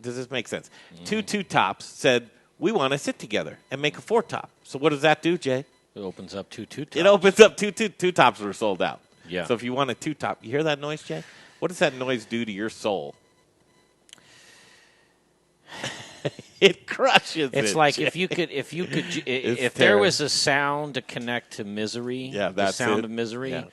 this make sense? Two tops said, we want to sit together and make a 4-top. So what does that do, Jay? It opens up two tops. It opens up two tops were sold out. Yeah. So if you want a 2-top, you hear that noise, Jay? What does that noise do to your soul? It crushes it. It's like Jay. if there was a sound to connect to misery, the sound of misery. Yeah.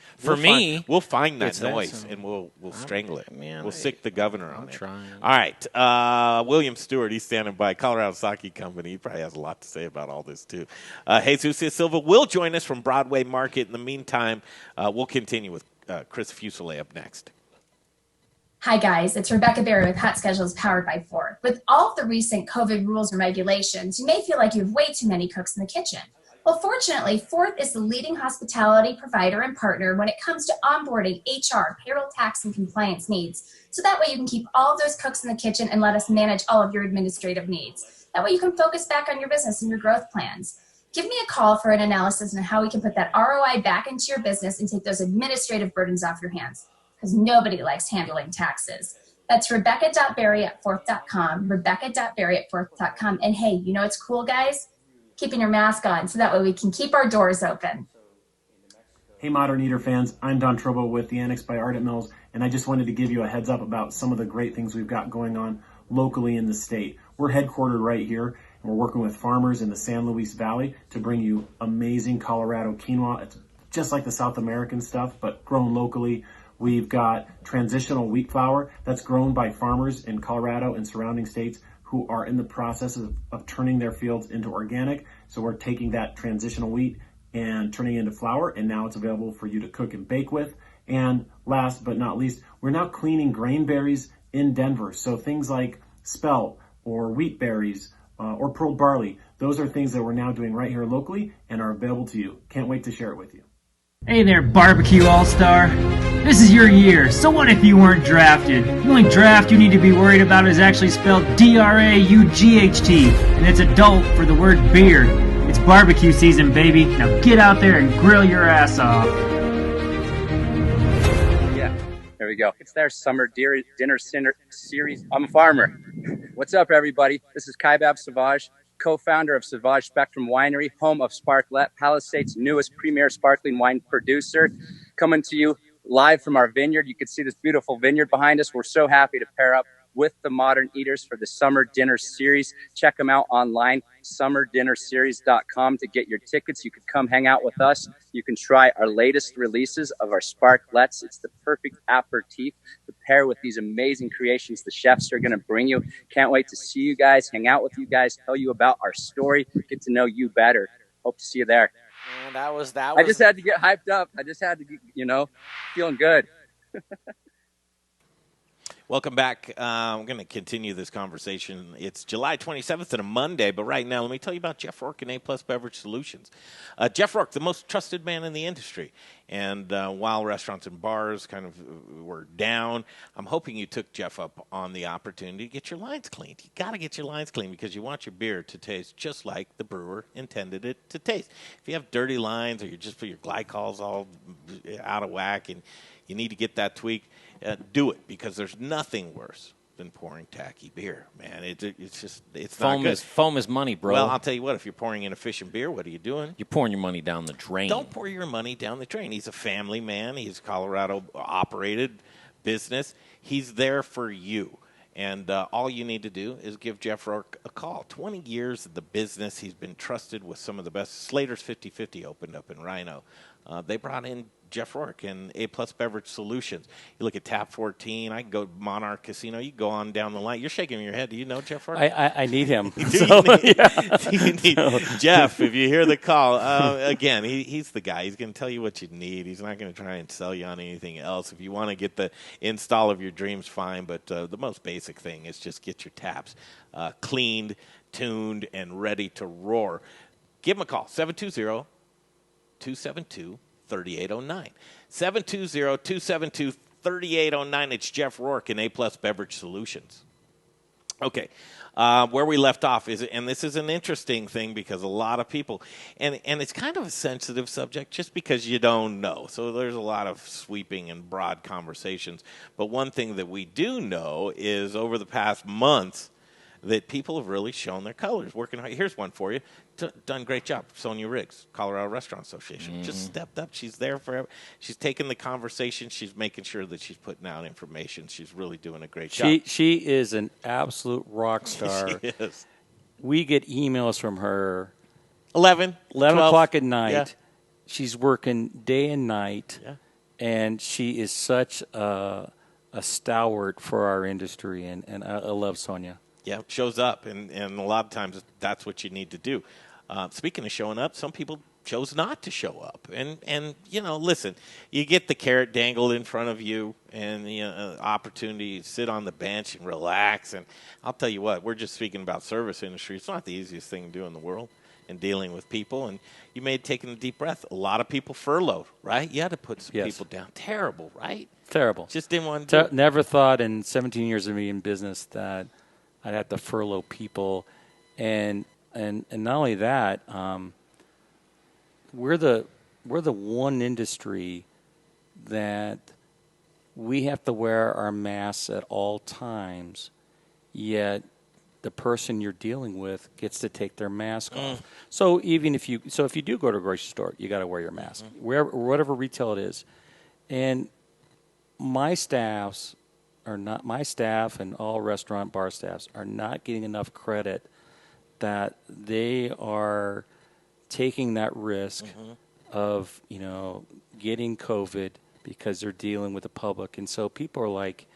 We'll find that it's noise that and we'll strangle it. Man, we'll sick the governor on I'm it. trying. All right, William Stuart, he's standing by. Colorado Sake Company. He probably has a lot to say about all this too. Jesusio Silva will join us from Broadway Market. In the meantime, we'll continue with Chris Fuselier up next. Hi guys, it's Rebecca Berry with Hotschedules powered by Ford. With all of the recent COVID rules and regulations, you may feel like you have way too many cooks in the kitchen. Well, fortunately, Ford is the leading hospitality provider and partner when it comes to onboarding, HR, payroll, tax, and compliance needs. So that way you can keep all of those cooks in the kitchen and let us manage all of your administrative needs. That way you can focus back on your business and your growth plans. Give me a call for an analysis on how we can put that ROI back into your business and take those administrative burdens off your hands. Because nobody likes handling taxes. That's Rebecca.Berry@Forth.com, Rebecca.Berry@Forth.com. And hey, you know what's cool, guys? Keeping your mask on so that way we can keep our doors open. Hey, Modern Eater fans. I'm Don Trobo with the Annex by Ardent Mills, and I just wanted to give you a heads up about some of the great things we've got going on locally in the state. We're headquartered right here, and we're working with farmers in the San Luis Valley to bring you amazing Colorado quinoa. It's just like the South American stuff, but grown locally. We've got transitional wheat flour that's grown by farmers in Colorado and surrounding states who are in the process of turning their fields into organic. So we're taking that transitional wheat and turning it into flour, and now it's available for you to cook and bake with. And last but not least, we're now cleaning grain berries in Denver. So things like spelt or wheat berries or pearl barley, those are things that we're now doing right here locally and are available to you. Can't wait to share it with you. Hey there, Barbecue All-Star. This is your year, so what if you weren't drafted? The only draft you need to be worried about is actually spelled D-R-A-U-G-H-T, and it's adult for the word beer. It's barbecue season, baby. Now get out there and grill your ass off. Yeah, there we go. It's their summer dinner series. I'm a farmer. What's up, everybody? This is Kaibab Savage, co-founder of Savage Spectrum Winery, home of Sparklet, Palisade's newest premier sparkling wine producer, coming to you live from our vineyard. You can see this beautiful vineyard behind us. We're so happy to pair up with the Modern Eaters for the Summer Dinner Series. Check them out online, SummerDinnerSeries.com to get your tickets. You could come hang out with us. You can try our latest releases of our Sparklets. It's the perfect aperitif to pair with these amazing creations the chefs are going to bring you. Can't wait to see you guys, hang out with you guys, tell you about our story, get to know you better. Hope to see you there. Man, that was. I just had to get hyped up. I just had to get, feeling good. Welcome back. I'm going to continue this conversation. It's July 27th and a Monday, but right now let me tell you about Jeff Rourke and A+Beverage Solutions. Jeff Rourke, the most trusted man in the industry. And while restaurants and bars kind of were down, I'm hoping you took Jeff up on the opportunity to get your lines cleaned. You got to get your lines cleaned because you want your beer to taste just like the brewer intended it to taste. If you have dirty lines or you just put your glycol's all out of whack and you need to get that tweaked, do it, because there's nothing worse than pouring tacky beer, man. It's not good. Foam is money, bro. Well, I'll tell you what, if you're pouring inefficient beer, what are you doing? You're pouring your money down the drain. Don't pour your money down the drain. He's a family man. He's a Colorado-operated business. He's there for you. And all you need to do is give Jeff Rourke a call. 20 years of the business. He's been trusted with some of the best. Slater's 50/50 opened up in Rhino. They brought in Jeff Rourke and A+Beverage Solutions. You look at Tap 14. I can go to Monarch Casino. You go on down the line. You're shaking your head. Do you know Jeff Rourke? I need him. Jeff, if you hear the call, again, he's the guy. He's going to tell you what you need. He's not going to try and sell you on anything else. If you want to get the install of your dreams, fine. But the most basic thing is just get your taps cleaned, tuned, and ready to roar. Give him a call, 720-272-3809. 720-272-3809. It's Jeff Rourke and A+Beverage Solutions. Okay, where we left off is, and this is an interesting thing because a lot of people, and it's kind of a sensitive subject just because you don't know. So there's a lot of sweeping and broad conversations. But one thing that we do know is over the past months that people have really shown their colors, working hard. Here's one for you. Done a great job. Sonia Riggs, Colorado Restaurant Association. Just stepped up. She's there for. She's taking the conversation. She's making sure that she's putting out information. She's really doing a great job. She is an absolute rock star. She is. We get emails from her 11 o'clock at night. Yeah. She's working day and night, and she is such a stalwart for our industry, and I love Sonia. Yeah, shows up, and a lot of times that's what you need to do. Speaking of showing up, some people chose not to show up. And listen, you get the carrot dangled in front of you and the opportunity to sit on the bench and relax. And I'll tell you what, we're just speaking about service industry. It's not the easiest thing to do in the world in dealing with people. And you may have taken a deep breath. A lot of people furloughed, right? You had to put some people down. Terrible, right? Terrible. Just didn't want to do it. Never thought in 17 years of me in business that I'd have to furlough people, and not only that, we're the one industry that we have to wear our masks at all times, yet the person you're dealing with gets to take their mask off. So if you do go to a grocery store, you got to wear your mask, whatever retail it is, and my staff and all restaurant bar staffs are not getting enough credit that they are taking that risk of getting COVID because they're dealing with the public, and so people are like,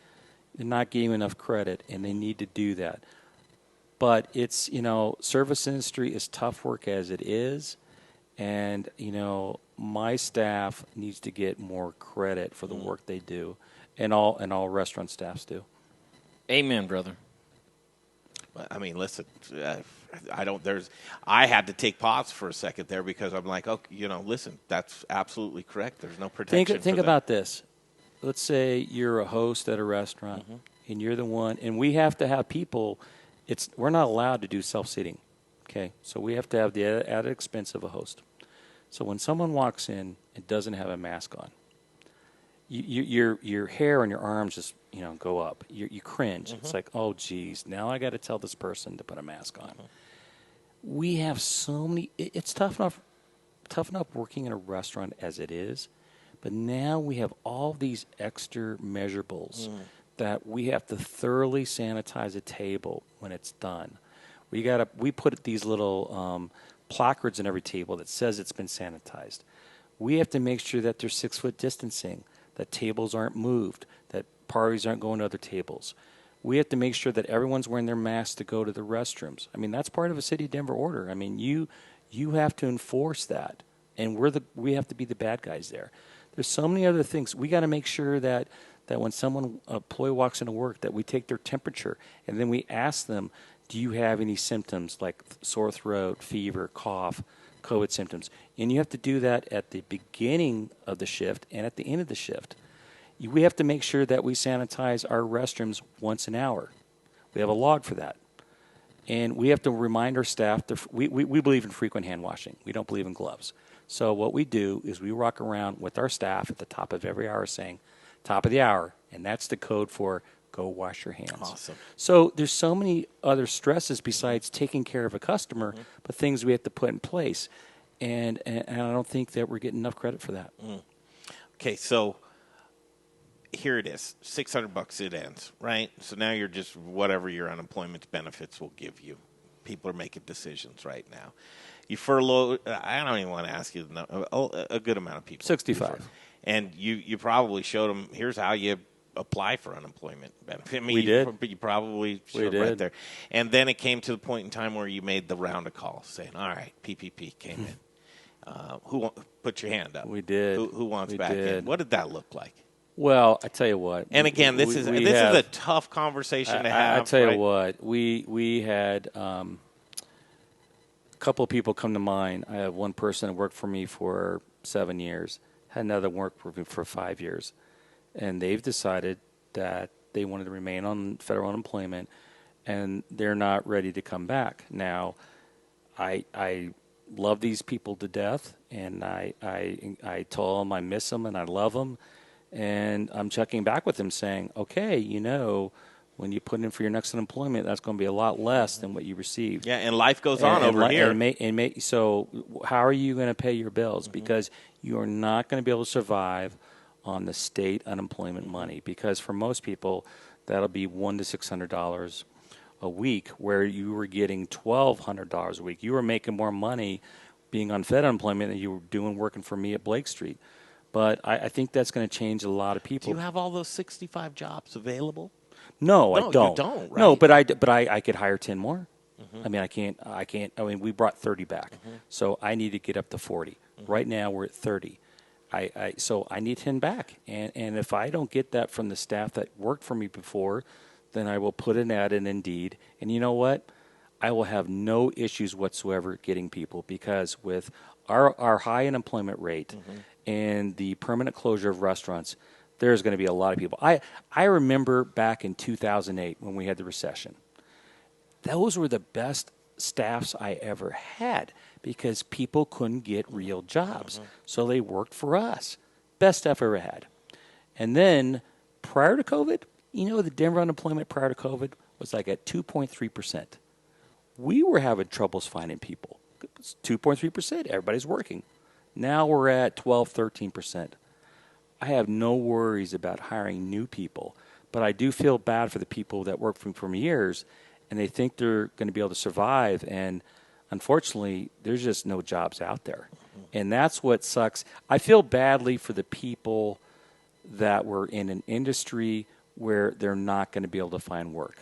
they're not getting enough credit, and they need to do that. But it's service industry is tough work as it is, and my staff needs to get more credit for the work they do. And all restaurant staffs do. Amen, brother. I mean, listen, I had to take pause for a second there because I'm like, listen, that's absolutely correct. There's no protection. Think about this. Let's say you're a host at a restaurant, and you're the one, and we have to have people. We're not allowed to do self-seating, okay? So we have to have the added expense of a host. So when someone walks in and doesn't have a mask on, your hair on your arms just go up. You cringe. It's like, oh geez, now I got to tell this person to put a mask on. We have so many. It's tough enough working in a restaurant as it is, but now we have all these extra measurables that we have to thoroughly sanitize a table when it's done. We put these little placards in every table that says it's been sanitized. We have to make sure that there's 6 foot distancing, that tables aren't moved, that parties aren't going to other tables. We have to make sure that everyone's wearing their masks to go to the restrooms. I mean, that's part of a City of Denver order. I mean, you have to enforce that, and we have to be the bad guys there. There's so many other things. We got to make sure that that when an employee walks into work, that we take their temperature and then we ask them, do you have any symptoms like sore throat, fever, cough, COVID symptoms? And you have to do that at the beginning of the shift and at the end of the shift. We have to make sure that we sanitize our restrooms once an hour. We have a log for that. And we have to remind our staff, we believe in frequent hand washing. We don't believe in gloves. So what we do is we walk around with our staff at the top of every hour saying, top of the hour, and that's the code for go wash your hands. Awesome. So there's so many other stresses besides taking care of a customer, but things we have to put in place. And I don't think that we're getting enough credit for that. Okay, so here it is, $600 it ends, right? So now you're just whatever your unemployment benefits will give you. People are making decisions right now. You furlough, I don't even want to ask you, a good amount of people. 65. And you probably showed them, here's how you apply for unemployment benefit. I mean, We did. You probably showed right there. And then it came to the point in time where you made the round of calls saying, all right, PPP came in. Who put your hand up? We did. Who wants We back in? did. What did that look like? Well, I tell you what. And again, this is a tough conversation to have. I tell right? you what, we had a couple of people come to mind. I have one person that worked for me for 7 years, had another work for me for 5 years, and they've decided that they wanted to remain on federal unemployment, and they're not ready to come back. Now, I love these people to death, and I told them I miss them and I love them. And I'm checking back with them saying, okay, when you put in for your next unemployment, that's going to be a lot less than what you received. Yeah, and life goes on over here. So how are you going to pay your bills? Because you are not going to be able to survive on the state unemployment money. Because for most people, that'll be $100 to $600 a week, where you were getting $1,200 a week. You were making more money being on Fed unemployment than you were doing working for me at Blake Street. But I think that's going to change a lot of people. Do you have all those 65 jobs available? No, I don't. You don't, right? No, but I could hire 10 more. I mean, I can't. I mean, we brought 30 back, so I need to get up to 40. Right now, we're at 30. So I need 10 back, and if I don't get that from the staff that worked for me before, then I will put an ad in Indeed. And you know what? I will have no issues whatsoever getting people, because with our high unemployment rate and the permanent closure of restaurants, there's going to be a lot of people. I remember back in 2008 when we had the recession. Those were the best staffs I ever had, because people couldn't get real jobs. So they worked for us. Best staff I ever had. And then prior to COVID, the Denver unemployment prior to COVID was like at 2.3%. We were having troubles finding people. It's 2.3%. Everybody's working. Now we're at 12, 13%. I have no worries about hiring new people, but I do feel bad for the people that work for me years, and they think they're going to be able to survive, and unfortunately, there's just no jobs out there. And that's what sucks. I feel badly for the people that were in an industry where they're not going to be able to find work.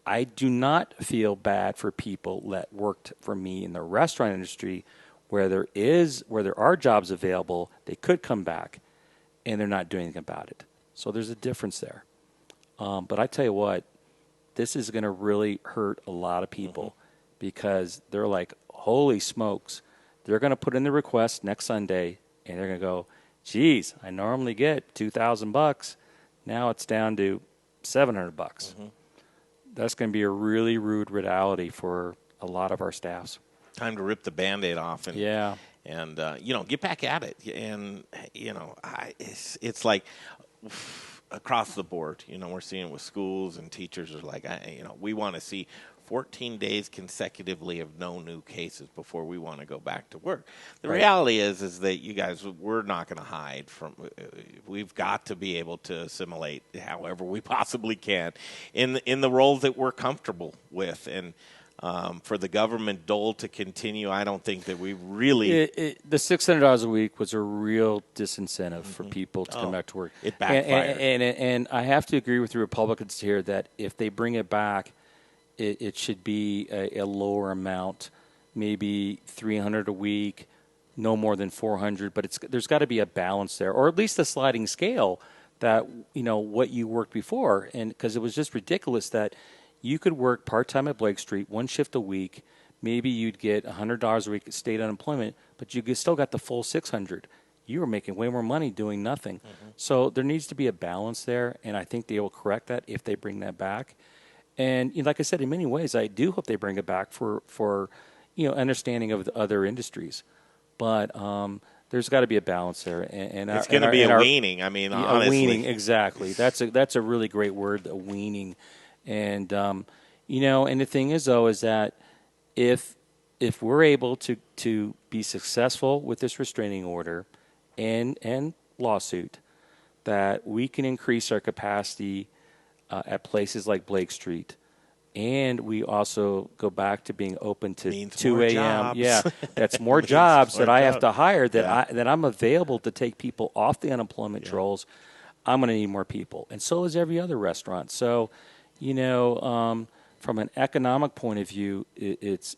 I do not feel bad for people that worked for me in the restaurant industry where there are jobs available, they could come back, and they're not doing anything about it. So there's a difference there. But I tell you what, this is going to really hurt a lot of people because they're like, holy smokes. They're going to put in the request next Sunday, and they're going to go, geez, I normally get $2,000. Now it's down to $700. That's going to be a really rude reality for a lot of our staffs. Time to rip the Band-Aid off and get back at it. And it's like across the board. We're seeing with schools and teachers are like, we want to see 14 days consecutively of no new cases before we want to go back to work. The reality is that you guys, we're not going to hide from. We've got to be able to assimilate however we possibly can in the roles that we're comfortable with. And for the government dole to continue, I don't think that we really. The $600 a week was a real disincentive for people to come back to work. It backfired. And I have to agree with the Republicans here that if they bring it back, it should be a lower amount, maybe $300 a week, no more than $400. But there's got to be a balance there, or at least a sliding scale that, what you worked before. And because it was just ridiculous that you could work part-time at Blake Street, one shift a week. Maybe you'd get $100 a week at state unemployment, but you still got the full $600. You were making way more money doing nothing. Mm-hmm. So there needs to be a balance there, and I think they will correct that if they bring that back. And like I said, in many ways, I do hope they bring it back for understanding of the other industries. But there's got to be a balance there. And it's going to be a weaning. I mean, honestly. A weaning, exactly. That's a really great word, a weaning. And, and the thing is, though, is that if we're able to be successful with this restraining order and lawsuit, that we can increase our capacity at places like Blake Street, and we also go back to being open to 2 a.m. Yeah, that's more jobs that I have to hire, that I'm available to take people off the unemployment rolls. I'm going to need more people, and so is every other restaurant. So, from an economic point of view, it's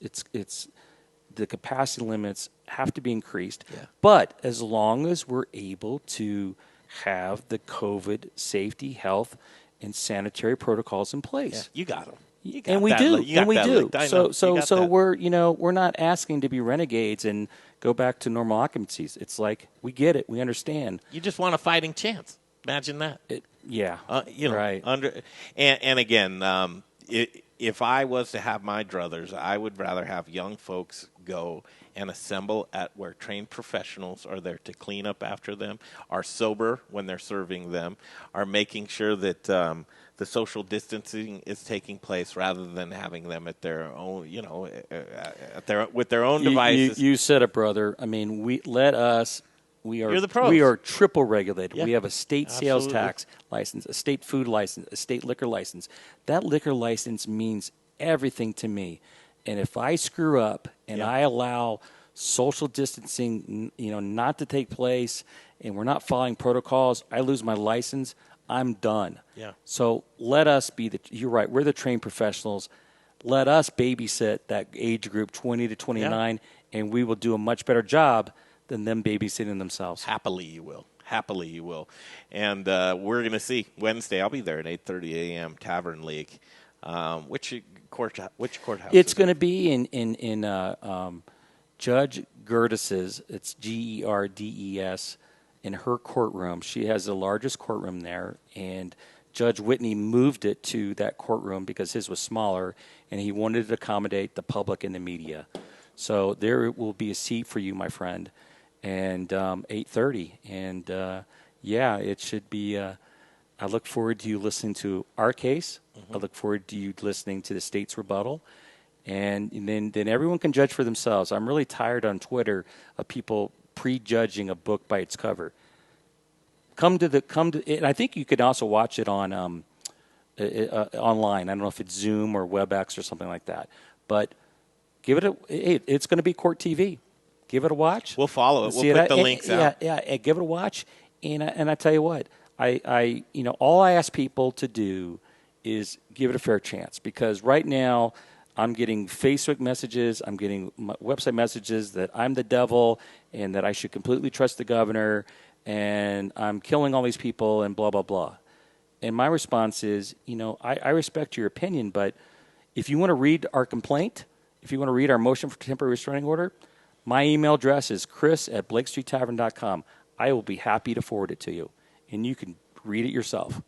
the capacity limits have to be increased. Yeah. But as long as we're able to have the COVID safety, health, and sanitary protocols in place, you got them. And we do. So we're not asking to be renegades and go back to normal occupancies. It's like, we get it, we understand. You just want a fighting chance. Imagine that. Right. And again, if I was to have my druthers, I would rather have young folks go and assemble at where trained professionals are there to clean up after them, are sober when they're serving them, are making sure that the social distancing is taking place, rather than having them at their own, with their own devices. You said it, brother. I mean, we You're the pros. We are triple regulated. Yeah. We have a state sales tax license, a state food license, a state liquor license. That liquor license means everything to me. And if I screw up and I allow social distancing, not to take place, and we're not following protocols, I lose my license, I'm done. Yeah. So let us be you're right, we're the trained professionals. Let us babysit that age group 20 to 29, and we will do a much better job than them babysitting themselves. Happily you will. And we're going to see Wednesday. I'll be there at 8:30 a.m. Tavern League. Which courthouse? It's going to be in Judge Gerdes'. It's Gerdes in her courtroom. She has the largest courtroom there, and Judge Whitney moved it to that courtroom because his was smaller, and he wanted to accommodate the public and the media. So there will be a seat for you, my friend. And 8:30, and it should be. I look forward to you listening to our case. Mm-hmm. I look forward to you listening to the state's rebuttal, and then everyone can judge for themselves. I'm really tired on Twitter of people prejudging a book by its cover. Come to, and I think you could also watch it on online. I don't know if it's Zoom or WebEx or something like that, but give it it's going to be Court TV. Give it a watch. We'll follow it. We'll put the links out. Yeah. Give it a watch. And I tell you what, I all I ask people to do is give it a fair chance, because right now I'm getting Facebook messages, I'm getting website messages that I'm the devil and that I should completely trust the governor and I'm killing all these people and blah, blah, blah. And my response is, I respect your opinion, but if you want to read our complaint, if you want to read our motion for temporary restraining order, my email address is chris@blakestreettavern.com. I will be happy to forward it to you, and you can read it yourself.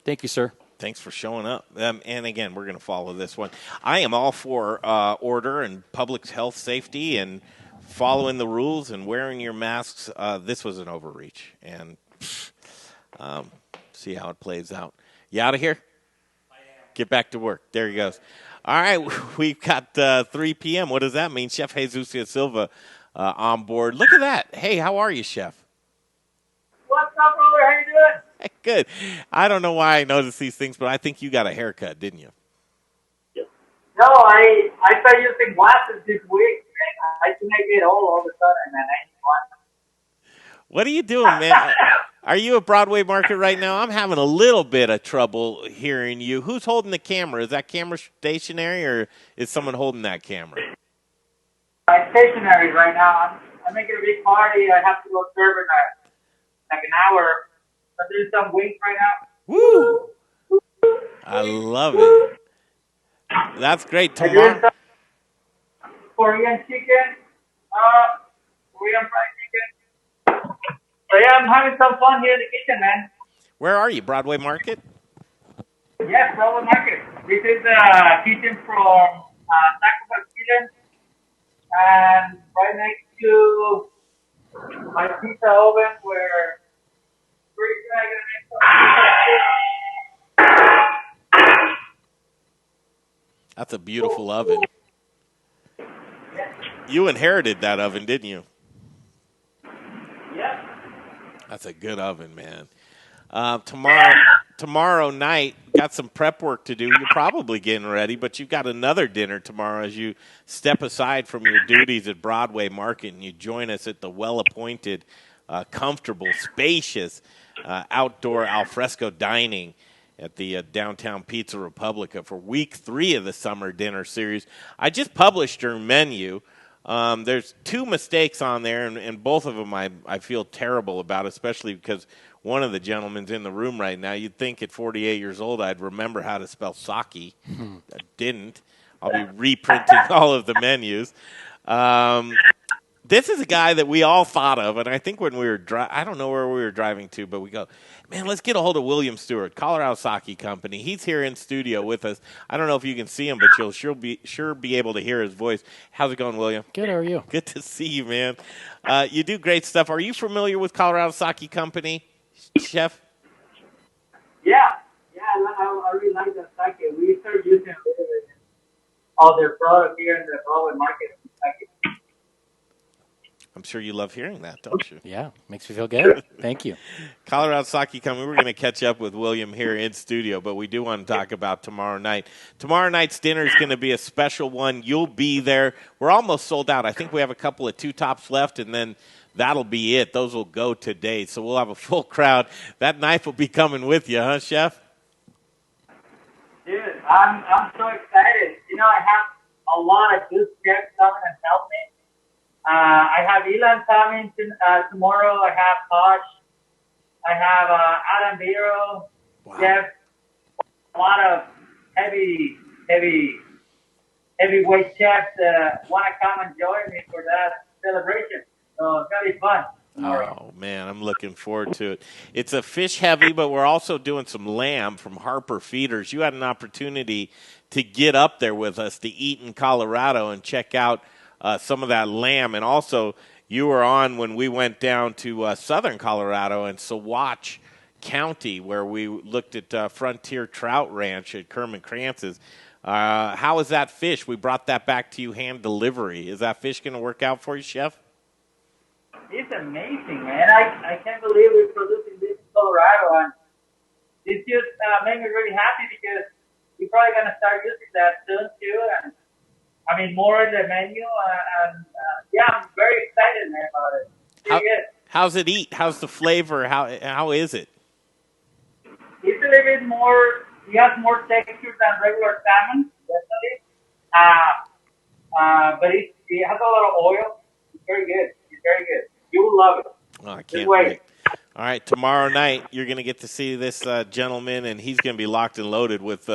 Thank you, sir. Thanks for showing up. And again, we're going to follow this one. I am all for order and public health safety and following the rules and wearing your masks. This was an overreach, and see how it plays out. You out of here? I am. Get back to work. There he goes. All right, we've got 3 p.m. What does that mean? Chef Jesusio Silva on board. Look at that. Hey, how are you, Chef? What's up, brother? How you doing? Good. I don't know why I noticed these things, but I think you got a haircut, didn't you? No, I started using glasses this week, man. I think I get old all of a sudden, man. I need glasses. What are you doing, man? Are you at Broadway Market right now? I'm having a little bit of trouble hearing you. Who's holding the camera? Is that camera stationary, or is someone holding that camera? I'm stationary right now. I'm making a big party. I have to go serve in like an hour. I'm doing some wings right now. Woo! I love it. That's great. I'm doing Tomorrow. some Korean chicken, Korean fried chicken. So yeah, I'm having some fun here in the kitchen, man. Where are you? Broadway Market? Yes, Broadway Market. This is the kitchen from Taco Kitchen, and right next to my pizza oven where pretty soon I'm gonna make some. That's a beautiful oven. You inherited that oven, didn't you? Yep. That's a good oven, man. Tomorrow night, got some prep work to do. You're probably getting ready, but you've got another dinner tomorrow as you step aside from your duties at Broadway Market and you join us at the well-appointed, comfortable, spacious, outdoor alfresco dining at the downtown Pizza Republica for week 3 of the summer dinner series. I just published your menu. There's 2 mistakes on there, and both of them I feel terrible about, especially because one of the gentlemen's in the room right now. You'd think at 48 years old I'd remember how to spell sake. I didn't. I'll be reprinting all of the menus. This is a guy that we all thought of, and I think when we were I don't know where we were driving to, but we go, man, let's get a hold of William Stuart, Colorado Sake Company. He's here in studio with us. I don't know if you can see him, but you'll sure be able to hear his voice. How's it going, William? Good, how are you? Good to see you, man. You do great stuff. Are you familiar with Colorado Sake Company, Chef? Yeah, I really like that sake. We started using all their products here in the Broadway Market. I'm sure you love hearing that, don't you? Yeah, makes me feel good. Thank you. Colorado Sake Company. We're going to catch up with William here in studio, but we do want to talk about tomorrow night. Tomorrow night's dinner is going to be a special one. You'll be there. We're almost sold out. I think we have a couple of 2 tops left, and then that'll be it. Those will go today, so we'll have a full crowd. That knife will be coming with you, huh, Chef? Dude, I'm so excited. You know, I have a lot of good chefs coming and help me. I have Ilan coming tomorrow. I have Hodge. I have Adam Biro. Wow. Jeff. A lot of heavyweight chefs want to come and join me for that celebration. So it's going to be fun. Oh, man, I'm looking forward to it. It's a fish heavy, but we're also doing some lamb from Harper Feeders. You had an opportunity to get up there with us to eat in Colorado and check out some of that lamb. And also, you were on when we went down to southern Colorado and Saguache County, where we looked at Frontier Trout Ranch at Kerman Krantz's. How is that fish? We brought that back to you hand delivery. Is that fish going to work out for you, Chef? It's amazing, man. I can't believe we're producing this in Colorado. And this just made me really happy because we're probably going to start using that soon, too. And I mean, more in the menu, yeah, I'm very excited, man, about it. Pretty good. How's it eat? How's the flavor? How is it? It's a little bit more, it has more texture than regular salmon, definitely. But it has a lot of oil. It's very good. It's very good. You will love it. Oh, I can't wait. All right, tomorrow night you're going to get to see this gentleman, and he's going to be locked and loaded with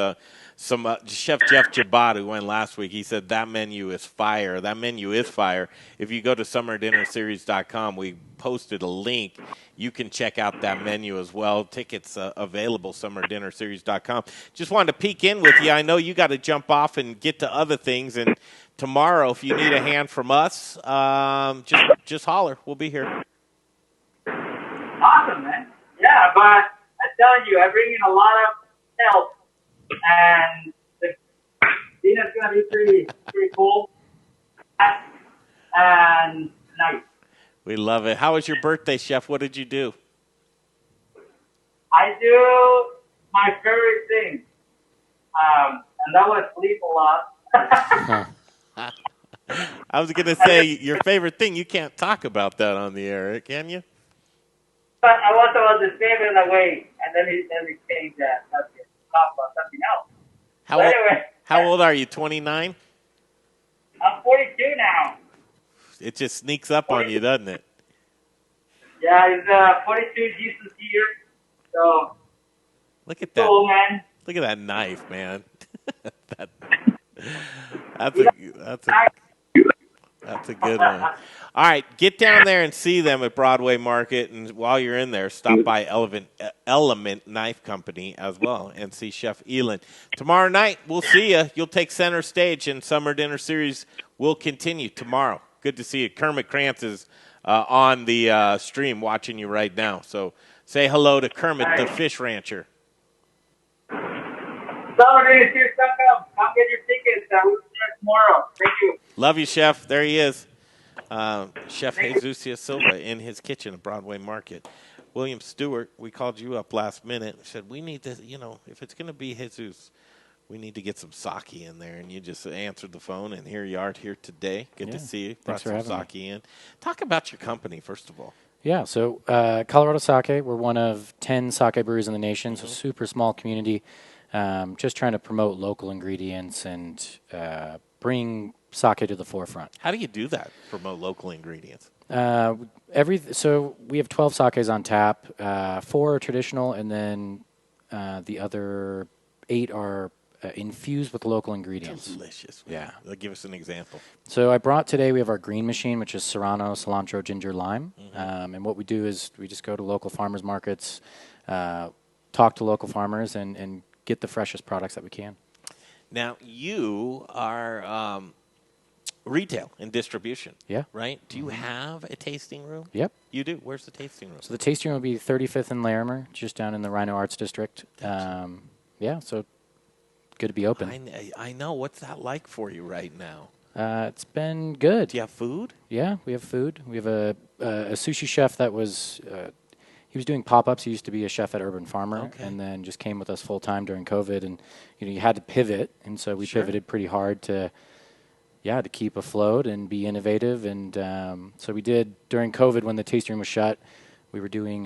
some Chef Jeff Jabot, who went last week. He said that menu is fire. That menu is fire. If you go to summerdinnerseries.com, we posted a link. You can check out that menu as well. Tickets available, summerdinnerseries.com. Just wanted to peek in with you. I know you got to jump off and get to other things, and tomorrow, if you need a hand from us, just holler. We'll be here. Awesome, man. Yeah, but I'm telling you, I bring in a lot of help, and the dinner's going to be pretty cool and nice. We love it. How was your birthday, Chef? What did you do? I do my favorite thing, and that was sleep a lot. I was going to say, your favorite thing, you can't talk about that on the air, can you? But I was about to save it away, and then he changed that subject. Talk about something else. How old are you, 29? I'm 42 now. It just sneaks up on you, doesn't it? Yeah, it's 42 Jesus year. So Look at that. cool, man. Look at that knife, man. That's a good one. All right, get down there and see them at Broadway Market, and while you're in there, stop by Element Knife Company as well and see Chef Elin. Tomorrow night, we'll see you. You'll take center stage, and Summer Dinner Series will continue tomorrow. Good to see you. Kermit Krantz is on the stream watching you right now. So say hello to Kermit, the fish rancher. Summer Dinner Series, come get your tickets. We'll see you tomorrow. Thank you. Love you, Chef. There he is. Chef Jesusio Silva in his kitchen at Broadway Market. William Stuart, we called you up last minute and said, we need to, if it's going to be Jesus, we need to get some sake in there. And you just answered the phone, and here you are here today. Good to see you. Brought some sake in. Talk about your company, first of all. Yeah, so Colorado Sake, we're one of 10 sake breweries in the nation, so super small community. Just trying to promote local ingredients and bring sake to the forefront. How do you do that? Promote local ingredients. So we have 12 sakes on tap. 4 are traditional, and then the other 8 are infused with local ingredients. Delicious. Yeah. Give us an example. So I brought today, we have our green machine, which is serrano, cilantro, ginger, lime. And what we do is we just go to local farmers markets, talk to local farmers, and get the freshest products that we can. Now, you are retail and distribution. Yeah. Right? Do you have a tasting room? Yep. You do? Where's the tasting room? So the tasting room will be 35th and Larimer, just down in the Rhino Arts District. Yeah, so good to be open. I know. What's that like for you right now? It's been good. Do you have food? Yeah, we have food. We have a sushi chef that was... he was doing pop-ups. He used to be a chef at Urban Farmer, and then just came with us full-time during COVID. And, you had to pivot, and so we pivoted pretty hard to keep afloat and be innovative. And so we did, during COVID, when the tasting room was shut, we were doing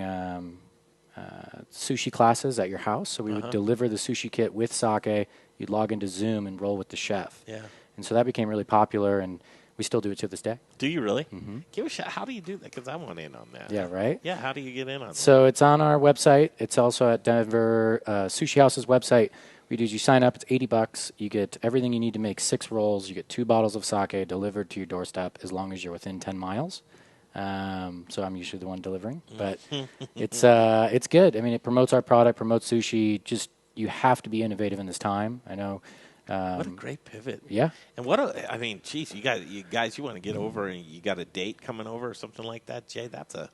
sushi classes at your house. So we would deliver the sushi kit with sake. You'd log into Zoom and roll with the chef. Yeah. And so that became really popular, and we still do it to this day. Do you really? Mm-hmm. Give a shot. How do you do that? Because I want in on that. Yeah, right? Yeah, how do you get in on that? So it's on our website. It's also at Denver Sushi House's website. You sign up. It's $80. You get everything you need to make 6 rolls. You get 2 bottles of sake delivered to your doorstep as long as you're within 10 miles. So I'm usually the one delivering. But it's good. I mean, it promotes our product, promotes sushi. Just you have to be innovative in this time. I know. What a great pivot. Yeah. And geez, you guys, you want to get over and you got a date coming over or something like that, Jay? That's a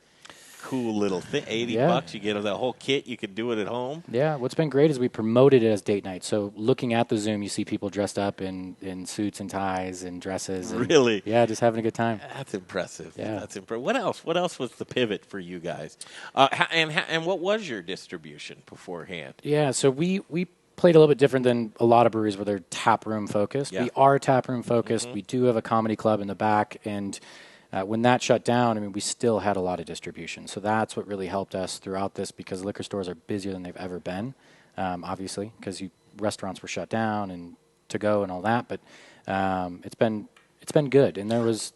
cool little thing. $80, you get the whole kit. You can do it at home. Yeah. What's been great is we promoted it as date night. So looking at the Zoom, you see people dressed up in suits and ties and dresses. And really? Yeah, just having a good time. That's impressive. Yeah. That's impressive. What else? What else was the pivot for you guys? And what was your distribution beforehand? Yeah. So we played a little bit different than a lot of breweries where they're tap room focused. Yeah. We are tap room focused. We do have a comedy club in the back, and when that shut down, I mean, we still had a lot of distribution. So that's what really helped us throughout this, because liquor stores are busier than they've ever been, obviously, because restaurants were shut down and to go and all that. But it's been good, and there was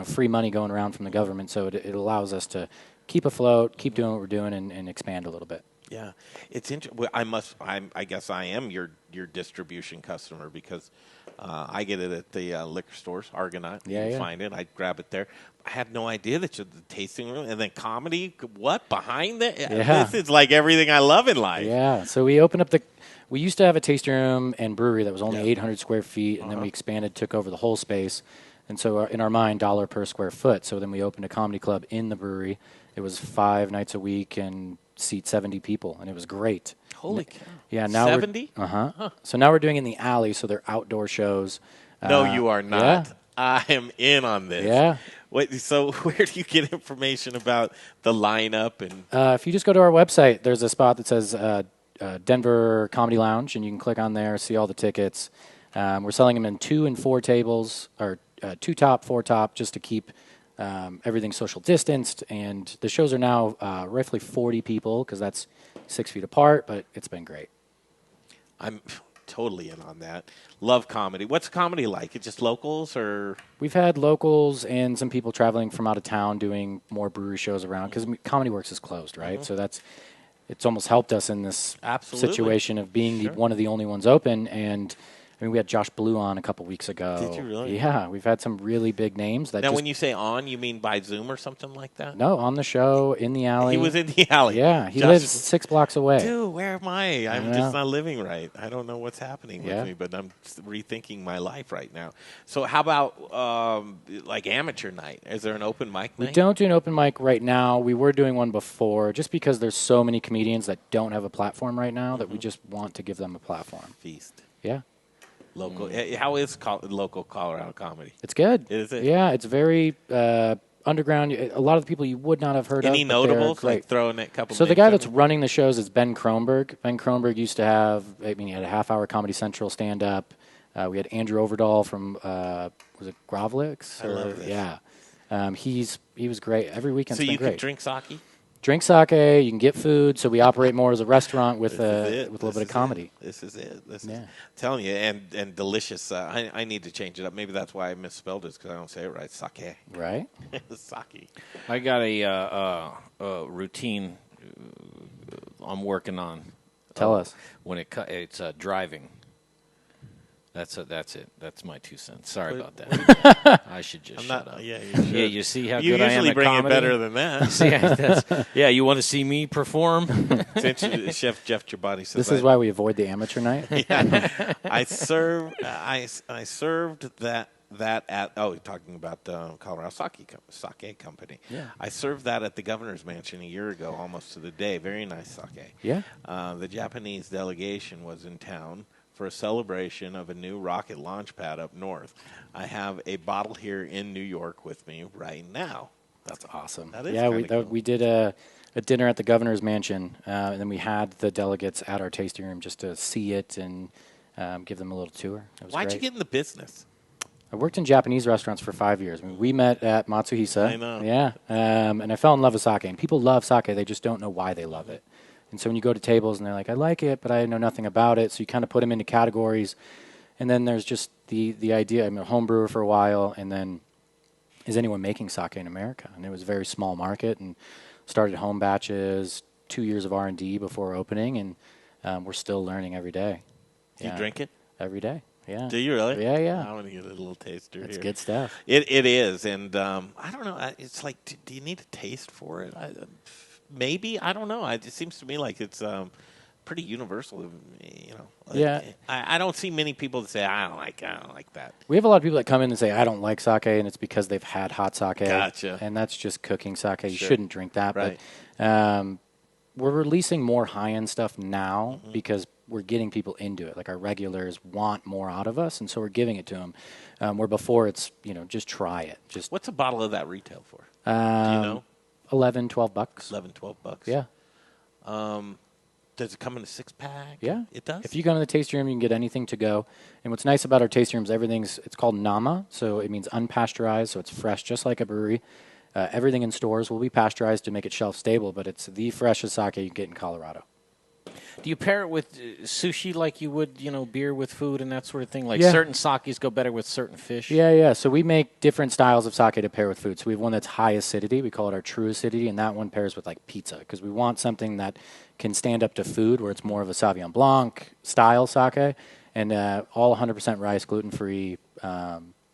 free money going around from the government, so it allows us to keep afloat, keep doing what we're doing, and expand a little bit. Yeah, it's interesting. I guess I am your distribution customer because I get it at the liquor stores, Argonaut. You find it. I grab it there. I had no idea that you're the tasting room and then comedy. What behind that? Yeah. This is like everything I love in life. Yeah. So we opened up we used to have a tasting room and brewery that was only 800 square feet, and then we expanded, took over the whole space. And so in our mind, $1 per square foot. So then we opened a comedy club in the brewery. It was 5 nights a week and seat 70 people, and it was great. Holy cow. Yeah, now 70? So now we're doing in the alley, so they're outdoor shows. No, you are not. Yeah. I am in on this. Yeah. Wait, so where do you get information about the lineup? And if you just go to our website, there's a spot that says Denver Comedy Lounge, and you can click on there, see all the tickets. We're selling them in 2 and 4 tables, or 2 top, 4 top, just to keep everything social distanced. And the shows are now roughly 40 people, because that's 6 feet apart, but it's been great. I'm totally in on that. Love comedy. What's comedy like? It's just locals, or? We've had locals and some people traveling from out of town doing more brewery shows around, because Comedy Works is closed, right? So it's almost helped us in this situation of being one of the only ones open. And I mean, we had Josh Blue on a couple weeks ago. Did you really? Yeah, we've had some really big names. That now, when you say on, you mean by Zoom or something like that? No, on the show, in the alley. He was in the alley. Yeah, he lives 6 blocks away. Dude, where am I? I'm just not living right. I don't know what's happening with me, but I'm rethinking my life right now. So how about like amateur night? Is there an open mic night? We don't do an open mic right now. We were doing one before, just because there's so many comedians that don't have a platform right now that we just want to give them a platform. Feast. Yeah. Local. How is local Colorado comedy? It's good. Is it? Yeah, it's very underground. A lot of the people you would not have heard of. Any notables? Like throwing a couple. So the guy that's running the shows is Ben Kronberg. Ben Kronberg used to have, he had a half-hour Comedy Central stand-up. We had Andrew Overdahl from, was it Gravlix? I love this. Yeah. He was great. Every weekend's been great. So you can drink sake? Drink sake, you can get food, so we operate more as a restaurant with a little bit of comedy. This is it. I'm telling you, and delicious. I need to change it up. Maybe that's why I misspelled it, because I don't say it right. Sake. Right? Sake. I got a routine I'm working on. Tell us. When it's driving. That's it. That's my 2 cents. Sorry about that. I should just shut up. Yeah, you should. Yeah, you see how you good I am usually at bring comedy? it better than that. Yeah, you want to see me perform? Chef Jeff Jabati says this is why we avoid the amateur night. Yeah. I served that at talking about Colorado Sake Company. Yeah. I served that at the Governor's Mansion a year ago, almost to the day. Very nice sake. Yeah. The Japanese delegation was in town for a celebration of a new rocket launch pad up north. I have a bottle here in New York with me right now. That's awesome. That is cool. We did a dinner at the Governor's Mansion, and then we had the delegates at our tasting room just to see it and give them a little tour. Why'd you get in the business? I worked in Japanese restaurants for 5 years. I mean, we met at Matsuhisa. I know. Yeah, and I fell in love with sake. And people love sake. They just don't know why they love it. And so when you go to tables and they're like, I like it, but I know nothing about it. So you kind of put them into categories. And then there's just the idea. I'm a home brewer for a while. And then is anyone making sake in America? And it was a very small market, and started home batches, 2 years of R&D before opening. And we're still learning every day. Do you drink it? Every day. Yeah. Do you really? Yeah. I want to get a little taster. It's here. good stuff. It is, and I don't know. It's like, do you need a taste for it? Maybe, I don't know. It seems to me like it's pretty universal. Yeah. I don't see many people that say I don't like that. We have a lot of people that come in and say I don't like sake, and it's because they've had hot sake. Gotcha. And that's just cooking sake. You Sure. shouldn't drink that. Right. But we're releasing more high-end stuff now because we're getting people into it. Like our regulars want more out of us, and so we're giving it to them. Where before it's, just try it. Just What's a bottle of that retail for? Do you know? $11, $12. $11, $12. Yeah. Does it come in a 6-pack? Yeah. It does? If you go to the tasting room, you can get anything to go. And what's nice about our tasting rooms, it's called NAMA, so it means unpasteurized, so it's fresh, just like a brewery. Everything in stores will be pasteurized to make it shelf stable, but it's the freshest sake you can get in Colorado. Do you pair it with sushi like you would, beer with food and that sort of thing? Like Yeah. certain sakes go better with certain fish? Yeah. So we make different styles of sake to pair with food. So we have one that's high acidity. We call it our true acidity, and that one pairs with like pizza because we want something that can stand up to food, where it's more of a Sauvignon Blanc style sake, and all 100% rice, gluten-free,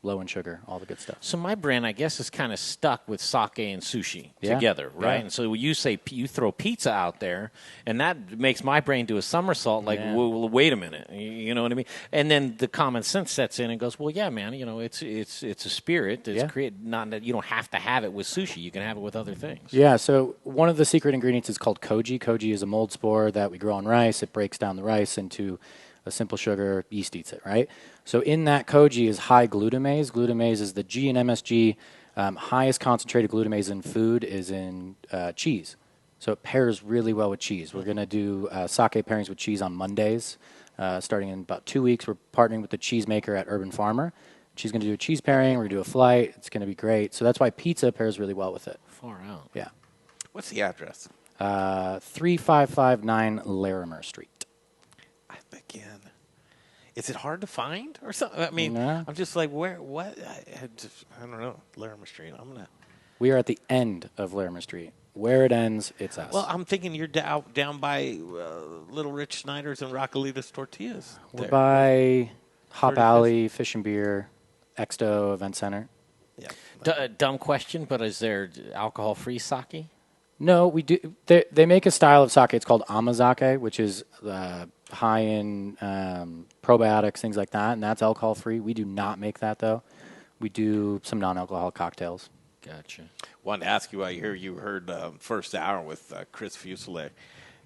low in sugar, all the good stuff. So my brand, I guess, is kind of stuck with sake and sushi Yeah. together, right? Yeah. And so you say you throw pizza out there, and that makes my brain do a somersault. Like, Yeah. well, wait a minute, you know what I mean? And then the common sense sets in and goes, well, yeah, man, it's a spirit. It's not that you don't have to have it with sushi. You can have it with other things. Yeah, so one of the secret ingredients is called koji. Koji is a mold spore that we grow on rice. It breaks down the rice into a simple sugar. Yeast eats it, right? So in that koji is high glutamase. Glutamase is the G in MSG. Highest concentrated glutamase in food is in cheese. So it pairs really well with cheese. We're going to do sake pairings with cheese on Mondays. Starting in about 2 weeks, we're partnering with the cheesemaker at Urban Farmer. She's going to do a cheese pairing. We're going to do a flight. It's going to be great. So that's why pizza pairs really well with it. Far out. Yeah. What's the address? 3559 Larimer Street. Again, is it hard to find or something? I mean, No. I'm just like, what? I don't know. Larimer Street. We are at the end of Larimer Street. Where it ends, it's us. Well, I'm thinking you're down by Little Rich Snyder's and Raquelitas Tortillas. We're by Hop Alley, Fish and Beer, Exto Event Center. Yeah. Dumb question, but is there alcohol-free sake? No, we do. They make a style of sake. It's called amazake, which is high in probiotics, things like that, and that's alcohol-free. We do not make that, though. We do some non-alcoholic cocktails. Gotcha. Wanted to ask you, I hear you heard first hour with Chris Fuselier.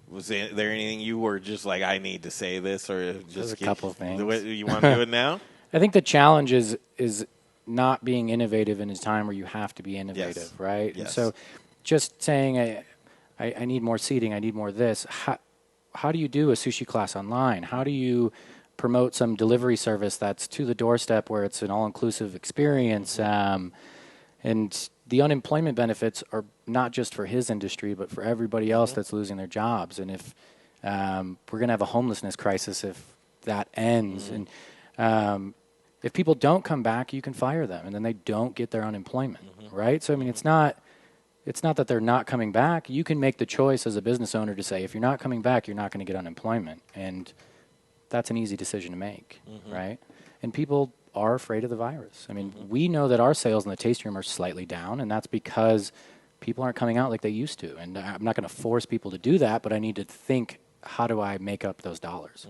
Was there anything you were just like, I need to say this, or just There's a couple of things. You want to do it now? I think the challenge is not being innovative in a time where you have to be innovative, right? Yes. And so just saying, I need more seating, I need more this. How do you do a sushi class online? How do you promote some delivery service that's to the doorstep where it's an all-inclusive experience? And the unemployment benefits are not just for his industry, but for everybody else that's losing their jobs. And if we're going to have a homelessness crisis if that ends. And if people don't come back, you can fire them, and then they don't get their unemployment, right? So, I mean, it's not that they're not coming back. You can make the choice as a business owner to say, if you're not coming back, you're not going to get unemployment. And that's an easy decision to make, right? And people are afraid of the virus. I mean, we know that our sales in the tasting room are slightly down, and that's because people aren't coming out like they used to. And I'm not going to force people to do that, but I need to think, how do I make up those dollars?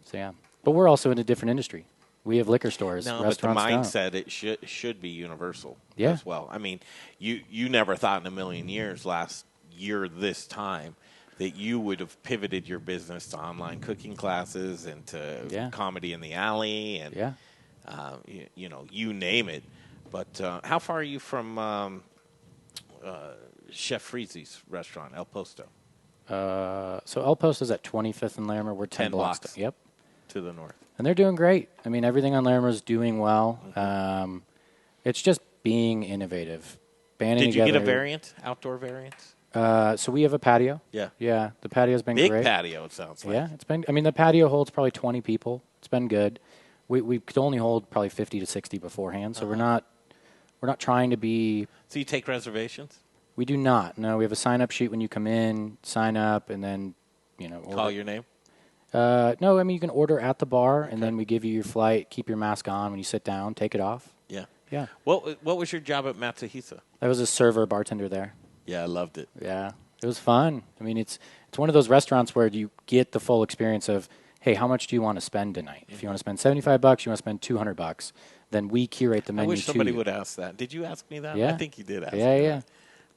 So, yeah. But we're also in a different industry. We have liquor stores, restaurants. But the mindset, it should be universal as well. I mean, you never thought in a million years last year this time that you would have pivoted your business to online cooking classes and to comedy in the alley and you name it. But how far are you from Chef Freezy's restaurant, El Posto? So El Posto's at 25th and Larimer. We're 10 blocks. Yep. To the north. And they're doing great. I mean, everything on Larimer is doing well. It's just being innovative. Did you get a variant, outdoor variant? So we have a patio. Yeah. Yeah, the patio's been Big great. patio, it sounds like. Yeah, it's been. I mean, the patio holds probably 20 people. It's been good. We could only hold probably 50 to 60 beforehand, so we're not trying to be. So you take reservations? We do not. No, we have a sign-up sheet when you come in, sign up, and then call your name. No, I mean you can order at the bar, and then we give you your flight. Keep your mask on when you sit down. Take it off. Yeah. Yeah. What was your job at Matsuhisa? I was a server, bartender there. Yeah, I loved it. Yeah, it was fun. I mean, it's one of those restaurants where you get the full experience of, hey, how much do you want to spend tonight? If you want to spend $75, you want to spend $200, then we curate the menu. I wish somebody to you. would ask that. Did you ask me that? Yeah. I think you did ask. Yeah, me yeah.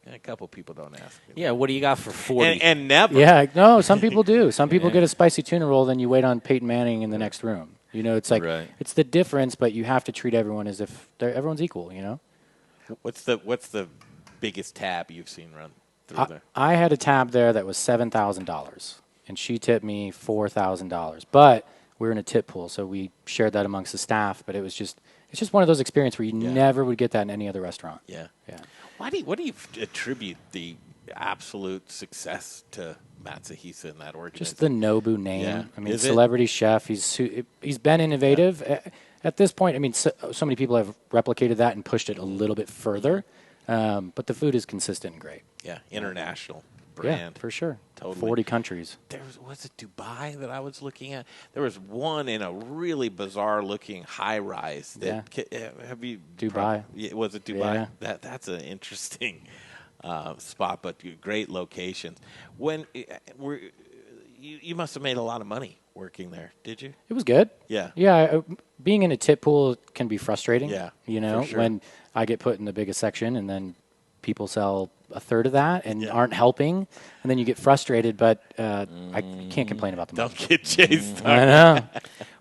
That. A couple people don't ask me. Yeah, what do you got for 40? And never. Yeah, no, some people do. Some people get a spicy tuna roll, then you wait on Peyton Manning in the next room. It's like it's the difference, but you have to treat everyone as if everyone's equal. What's the biggest tab you've seen run through there? I had a tab there that was $7,000, and she tipped me $4,000. But we were in a tip pool, so we shared that amongst the staff. But it's just one of those experiences where you never would get that in any other restaurant. Yeah, yeah. What do you attribute the absolute success to Matsuhisa in that organization? Just the Nobu name. Yeah. I mean, celebrity chef. He's been innovative. Yeah. At this point, I mean, so many people have replicated that and pushed it a little bit further. But the food is consistent and great. Yeah, international brand. Yeah, for sure. Totally. 40 countries. Was it Dubai that I was looking at? There was one in a really bizarre-looking high-rise. Have you Dubai? Was it Dubai? Yeah. That's an interesting spot, but great locations. When you must have made a lot of money working there, did you? It was good. Yeah. Yeah, being in a tip pool can be frustrating. Yeah, for sure. When I get put in the biggest section and then people sell a third of that and Yeah. aren't helping, and then you get frustrated, but I can't complain about the money. Don't get chased. I know.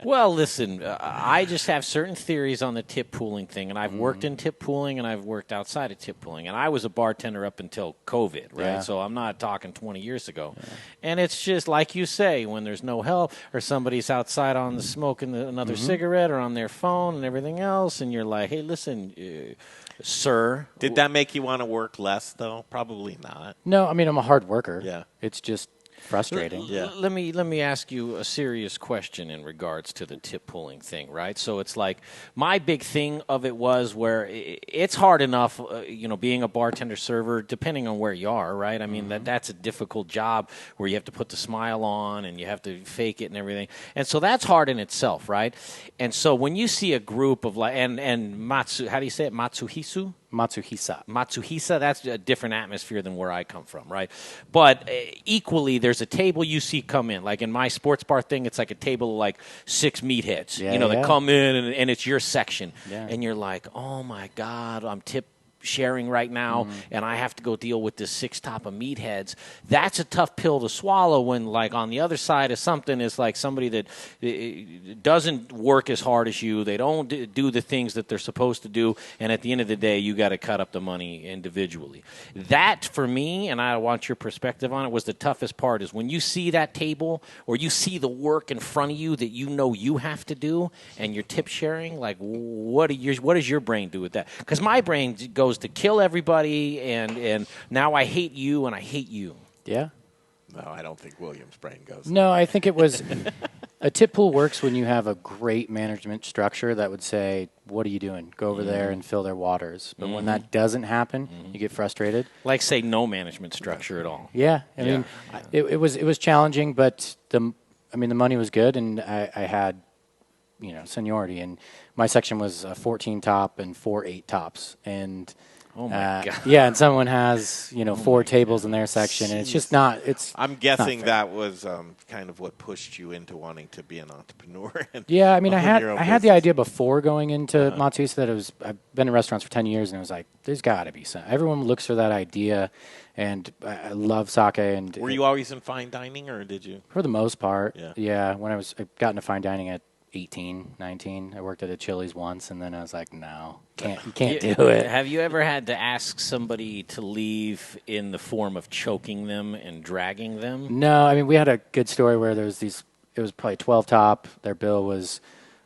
Well, listen, I just have certain theories on the tip pooling thing, and I've worked in tip pooling and I've worked outside of tip pooling, and I was a bartender up until COVID, right? Yeah. So I'm not talking 20 years ago. Yeah. And it's just like you say, when there's no help or somebody's outside on the smoking another cigarette or on their phone and everything else, and you're like, hey, listen, sir. Did that make you want to work less, though? Probably not. No, I mean, I'm a hard worker. Yeah. It's just frustrating. Yeah. Let me ask you a serious question in regards to the tip pulling thing, right? So it's like my big thing of it was where it's hard enough, being a bartender server, depending on where you are, right? I mean, that's a difficult job where you have to put the smile on and you have to fake it and everything. And so that's hard in itself, right? And so when you see a group of and Matsu, how do you say it? Matsuhisa, that's a different atmosphere than where I come from, right? But equally, there's a table you see come in. Like in my sports bar thing, it's like a table of like 6 meatheads, that come in, and it's your section. Yeah. And you're like, oh, my God, I'm tip sharing right now, and I have to go deal with this 6 top of meatheads. That's a tough pill to swallow when, like, on the other side of something is like somebody that doesn't work as hard as you. They don't do the things that they're supposed to do, and at the end of the day, you got to cut up the money individually. That, for me, and I want your perspective on it, was the toughest part is when you see that table or you see the work in front of you that you know you have to do, and you're tip sharing, like, what does your brain do with that? Because my brain goes to kill everybody, and now I hate you, and I hate you. Yeah. No, I don't think William's brain goes. No, I think it was a tip pool works when you have a great management structure that would say, what are you doing? Go over there and fill their waters. But when that doesn't happen, you get frustrated. Like, say, no management structure at all. Yeah. I mean, it was challenging, but the money was good, and I had, seniority, and my section was 14 top and 4 8 tops, and oh my God. Yeah, and someone has 4 tables in their section, and it's just not. I'm guessing that was kind of what pushed you into wanting to be an entrepreneur. And yeah, I mean, I had the idea before going into Matsuhisa that I've been in restaurants for 10 years, and it was like, there's got to be some. Everyone looks for that idea, and I love sake. And were you always in fine dining, or did you? For the most part, yeah. When I got into fine dining at 18, 19. I worked at a Chili's once, and then I was like, no, you can't do it. Have you ever had to ask somebody to leave in the form of choking them and dragging them? No, I mean, we had a good story where there was it was probably 12 top. Their bill was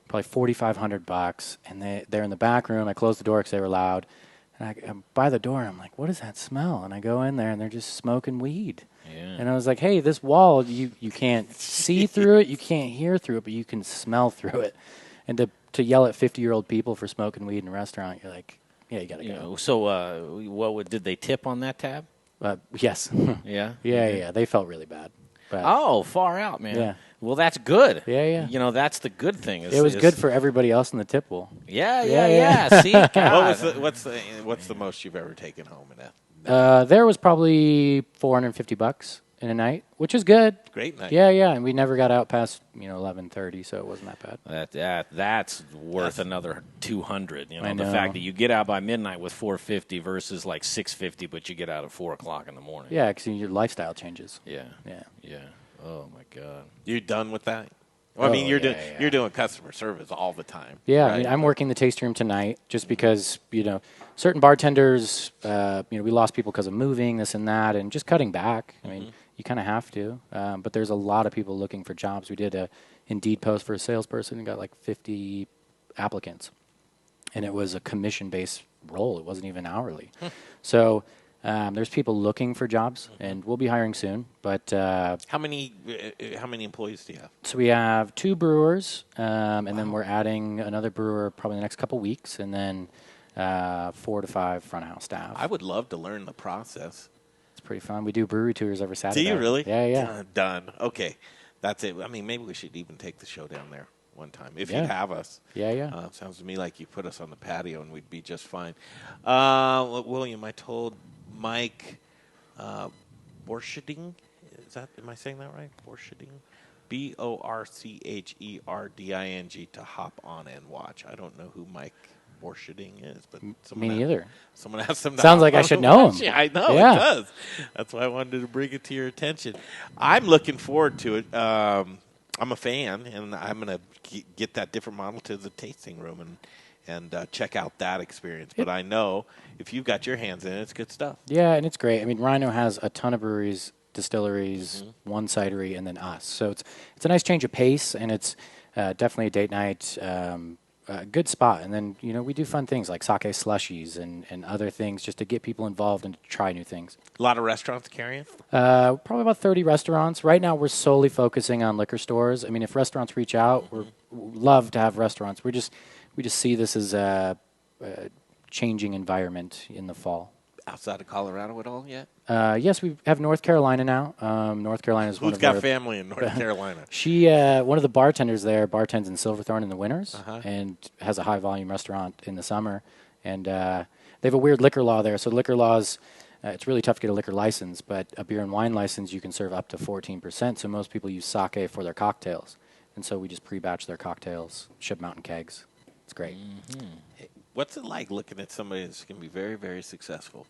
probably $4,500, and they're in the back room. I closed the door because they were loud. And I'm by the door, and I'm like, what is that smell? And I go in there, and they're just smoking weed. Yeah. And I was like, hey, this wall, you can't see through it, you can't hear through it, but you can smell through it. And to yell at 50-year-old people for smoking weed in a restaurant, you're like, yeah, you got to go. So did they tip on that tab? Yes. Yeah? Yeah. They felt really bad. But far out, man. Yeah. Well, that's good. Yeah. That's the good thing. It was good for everybody else in the tip pool. Yeah. See, God. What's the most you've ever taken home in that? There was probably $450 in a night, which is good. Great night. Yeah, and we never got out past 11:30, so it wasn't that bad. That's worth another $200. I know. The fact that you get out by midnight with $450 versus like $650, but you get out at 4:00 in the morning. Yeah, because your lifestyle changes. Yeah. Oh my God. You're done with that? Well, I mean, you're doing customer service all the time. Yeah, right? I mean, I'm working the tasting room tonight just because certain bartenders, we lost people because of moving, this and that, and just cutting back. I mean, you kind of have to. But there's a lot of people looking for jobs. We did a Indeed post for a salesperson and got like 50 applicants, and it was a commission-based role. It wasn't even hourly. So there's people looking for jobs, and we'll be hiring soon. But how many employees do you have? So we have 2 brewers, and then we're adding another brewer probably in the next couple weeks, and then 4 to 5 front of house staff. I would love to learn the process. It's pretty fun. We do brewery tours every Saturday. Do you really? Yeah. Done. Okay, that's it. I mean, maybe we should even take the show down there one time if you'd have us. Yeah. Sounds to me like you put us on the patio and we'd be just fine. William, I told Mike Borcherding. Am I saying that right? Borcherding? Borcherding to hop on and watch. I don't know who Mike Borcherding is, but me neither. Someone asked him. Sounds like I should know him. I know, it does. That's why I wanted to bring it to your attention. I'm looking forward to it. I'm a fan, and I'm going to get that different model to the tasting room and check out that experience. But I know if you've got your hands in it, it's good stuff. Yeah, and it's great. I mean, Rhino has a ton of breweries, distilleries, one cidery, and then us. So it's a nice change of pace, and it's definitely a date night. a good spot. And then, we do fun things like sake slushies and other things just to get people involved and to try new things. A lot of restaurants carrying? Probably about 30 restaurants. Right now, we're solely focusing on liquor stores. I mean, if restaurants reach out, we'd love to have restaurants. We just see this as a changing environment in the fall. Outside of Colorado at all yet? Yes, we have North Carolina now. North Carolina is one of Who's got family in North Carolina? She, one of the bartenders there, bartends in Silverthorne in the winters and has a high-volume restaurant in the summer. And they have a weird liquor law there. So liquor laws, it's really tough to get a liquor license, but a beer and wine license, you can serve up to 14%. So most people use sake for their cocktails. And so we just pre-batch their cocktails, ship them out in kegs. It's great. Mm-hmm. What's it like looking at somebody that's going to be very, very successful?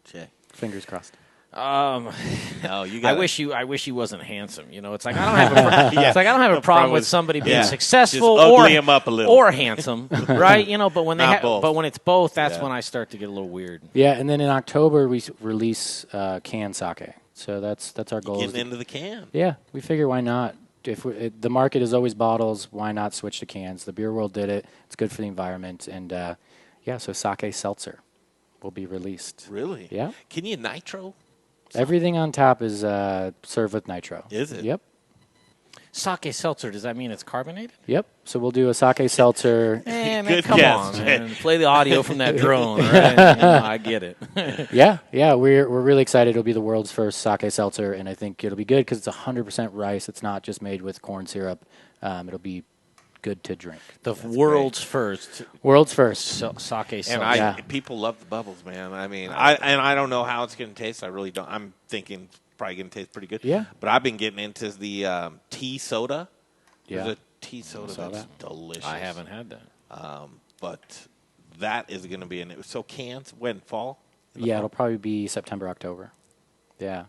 Jay. Fingers crossed. No, you I wish he wasn't handsome. It's like I don't have a problem with somebody being successful just ugly him up a little. or handsome, right? But when but when it's both, that's when I start to get a little weird. Yeah, and then in October we release canned sake. So that's our goal. Getting into the can. Yeah, we figure why not? If the market is always bottles, why not switch to cans? The beer world did it. It's good for the environment, and so sake seltzer will be released. Really? Yeah. Can you nitro? Everything on tap is served with nitro. Is it? Yep. Sake seltzer, does that mean it's carbonated? Yep. So we'll do a sake seltzer. Man, Good come guess, on, man. man. Play the audio from that drone, right? I get it. Yeah. We're really excited. It'll be the world's first sake seltzer, and I think it'll be good because it's 100% rice. It's not just made with corn syrup. It'll be good to drink. That's world's first. World's first. Sake seltzer. And people love the bubbles, man. I mean, I don't know how it's going to taste. I really don't. I'm thinking it's probably going to taste pretty good. Yeah. But I've been getting into the tea soda. Yeah. There's a tea soda that's delicious. I haven't had that. But that is going to be so cans when fall? Yeah, it'll probably be September, October. Yeah.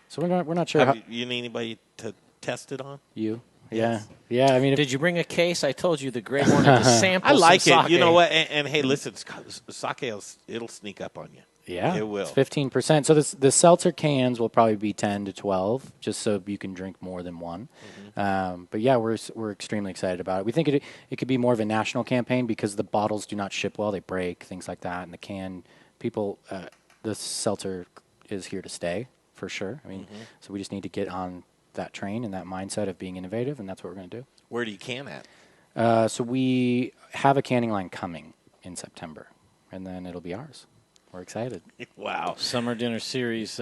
So we're not sure. You need anybody to test it on? You. Yeah. Yeah. I mean, did you bring a case? I told you the Greg wanted to sample. I like some it. sake. You know what? And hey, listen, sake, it'll sneak up on you. Yeah, it will. It's 15%. So the seltzer cans will probably be 10 to 12, just so you can drink more than one. Mm-hmm. But yeah, we're extremely excited about it. We think it could be more of a national campaign because the bottles do not ship well; they break, things like that. And the can, the seltzer is here to stay for sure. I mean, so we just need to get on that train and that mindset of being innovative, and that's what we're going to do. Where do you can at? So we have a canning line coming in September, and then it'll be ours. We're excited. Wow. Summer Dinner Series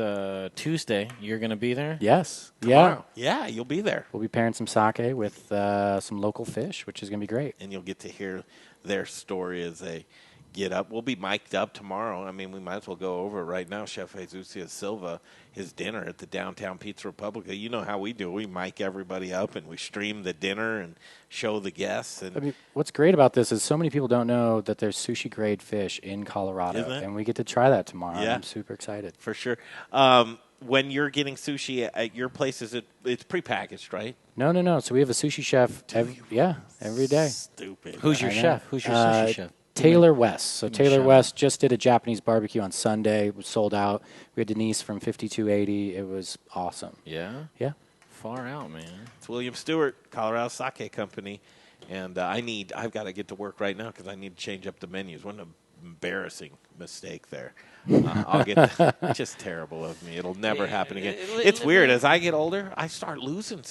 Tuesday. You're going to be there? Yes. Tomorrow. Yeah, you'll be there. We'll be pairing some sake with some local fish, which is going to be great. And you'll get to hear their story as they get up. We'll be mic'd up tomorrow. I mean, we might as well go over it right now. Chef Jesusio Silva, his dinner at the Downtown Pizza Republica. You know how we do. We mic everybody up, and we stream the dinner and show the guests. And I mean, what's great about this is so many people don't know that there's sushi-grade fish in Colorado, and we get to try that tomorrow. Yeah. I'm super excited. For sure. When you're getting sushi at your place, it's prepackaged, right? No. So we have a sushi chef every day. Stupid. Who's your chef? Who's your sushi chef? Taylor West. So Taylor West just did a Japanese barbecue on Sunday. It was sold out. We had Denise from 5280. It was awesome. Yeah? Yeah. Far out, man. It's William Stuart, Colorado Sake Company. And I've got to get to work right now because I need to change up the menus. What an embarrassing mistake there. I'll get that. It's just terrible of me. It'll never happen again. It's weird. As I get older, I start losing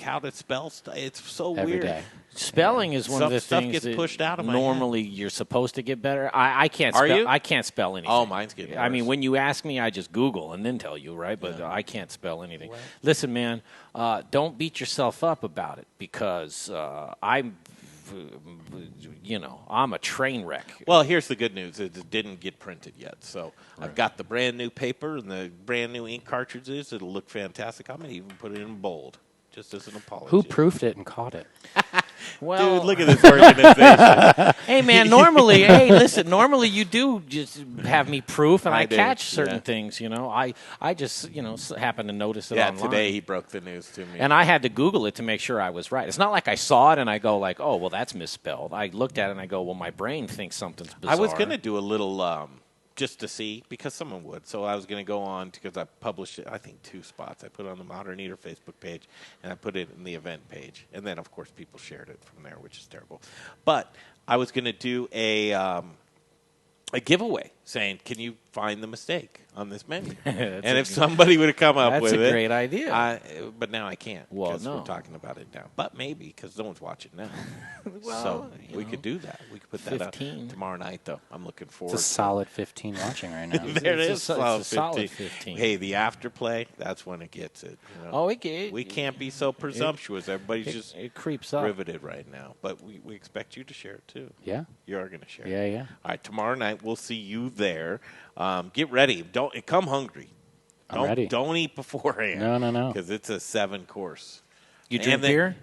how to spell stuff. It's so Every weird. day. Spelling is one of the stuff things gets that pushed out of my normally you're supposed to get better. I can't Are spell. you? I can't spell anything. Oh, mine's getting I mean, worse. when you ask me, I just Google and then tell you, right? But I can't spell anything. Listen, man, don't beat yourself up about it because I'm a train wreck. Well, here's the good news. It didn't get printed yet. So I've got the brand new paper and the brand new ink cartridges. It'll look fantastic. I'm going to even put it in bold just as an apology. Who proofed it and caught it? Well, dude, look at this organization. Hey, man, normally you do just have me proof, and I catch certain things, I just, happen to notice it online. Yeah, today he broke the news to me. And I had to Google it to make sure I was right. It's not like I saw it and I go like, oh, well, that's misspelled. I looked at it and I go, well, my brain thinks something's bizarre. I was going to do a little just to see, because someone would. So I was going to go on, because I published it, I think 2 spots. I put it on the Modern Eater Facebook page, and I put it in the event page. And then, of course, people shared it from there, which is terrible. But I was going to do a giveaway saying, can you find the mistake on this menu? And if somebody would have come up with it. That's a great idea. But now I can't. Well, because no. we're talking about it now. But maybe, because no one's watching now. Well, so we could do that. We could put that up 15. tomorrow night, though. I'm looking forward It's a solid 15 watching right now. There it is. It's a solid 15. Hey, the afterplay, that's when it gets it. Oh, we can't be so presumptuous. Everybody's just it creeps up. riveted right now. But we expect you to share it, too. Yeah. You are going to share Yeah, it. yeah. All right, tomorrow night, we'll see you there. Get ready. Don't come hungry. I'm ready. Don't eat beforehand. No. Because it's a 7 course. You drink beer?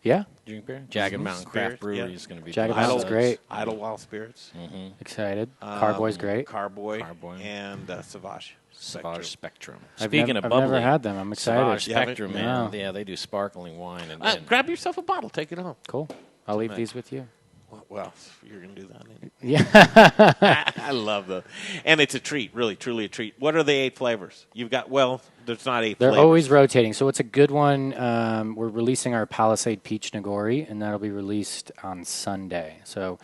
Yeah. Drink beer? Jagged Mountain Craft Brewery is going to be Jagged Mountain's great. Idlewild Spirits. Mm-hmm. Excited. Carboy's great. Carboy. And Savage. Savage Spectrum. I've Speaking of I've bubbly, never had them. I'm excited. Savage Spectrum, man. No. Yeah, they do sparkling wine. And Grab yourself a bottle. Take it home. Cool. I'll leave these with you. Well, you're going to do that. Yeah. I love those. And it's a treat, really, truly a treat. What are the 8 flavors? You've got, there's not 8 They're flavors. always rotating. So it's a good one. We're releasing our Palisade Peach Nagori, and that'll be released on Sunday. So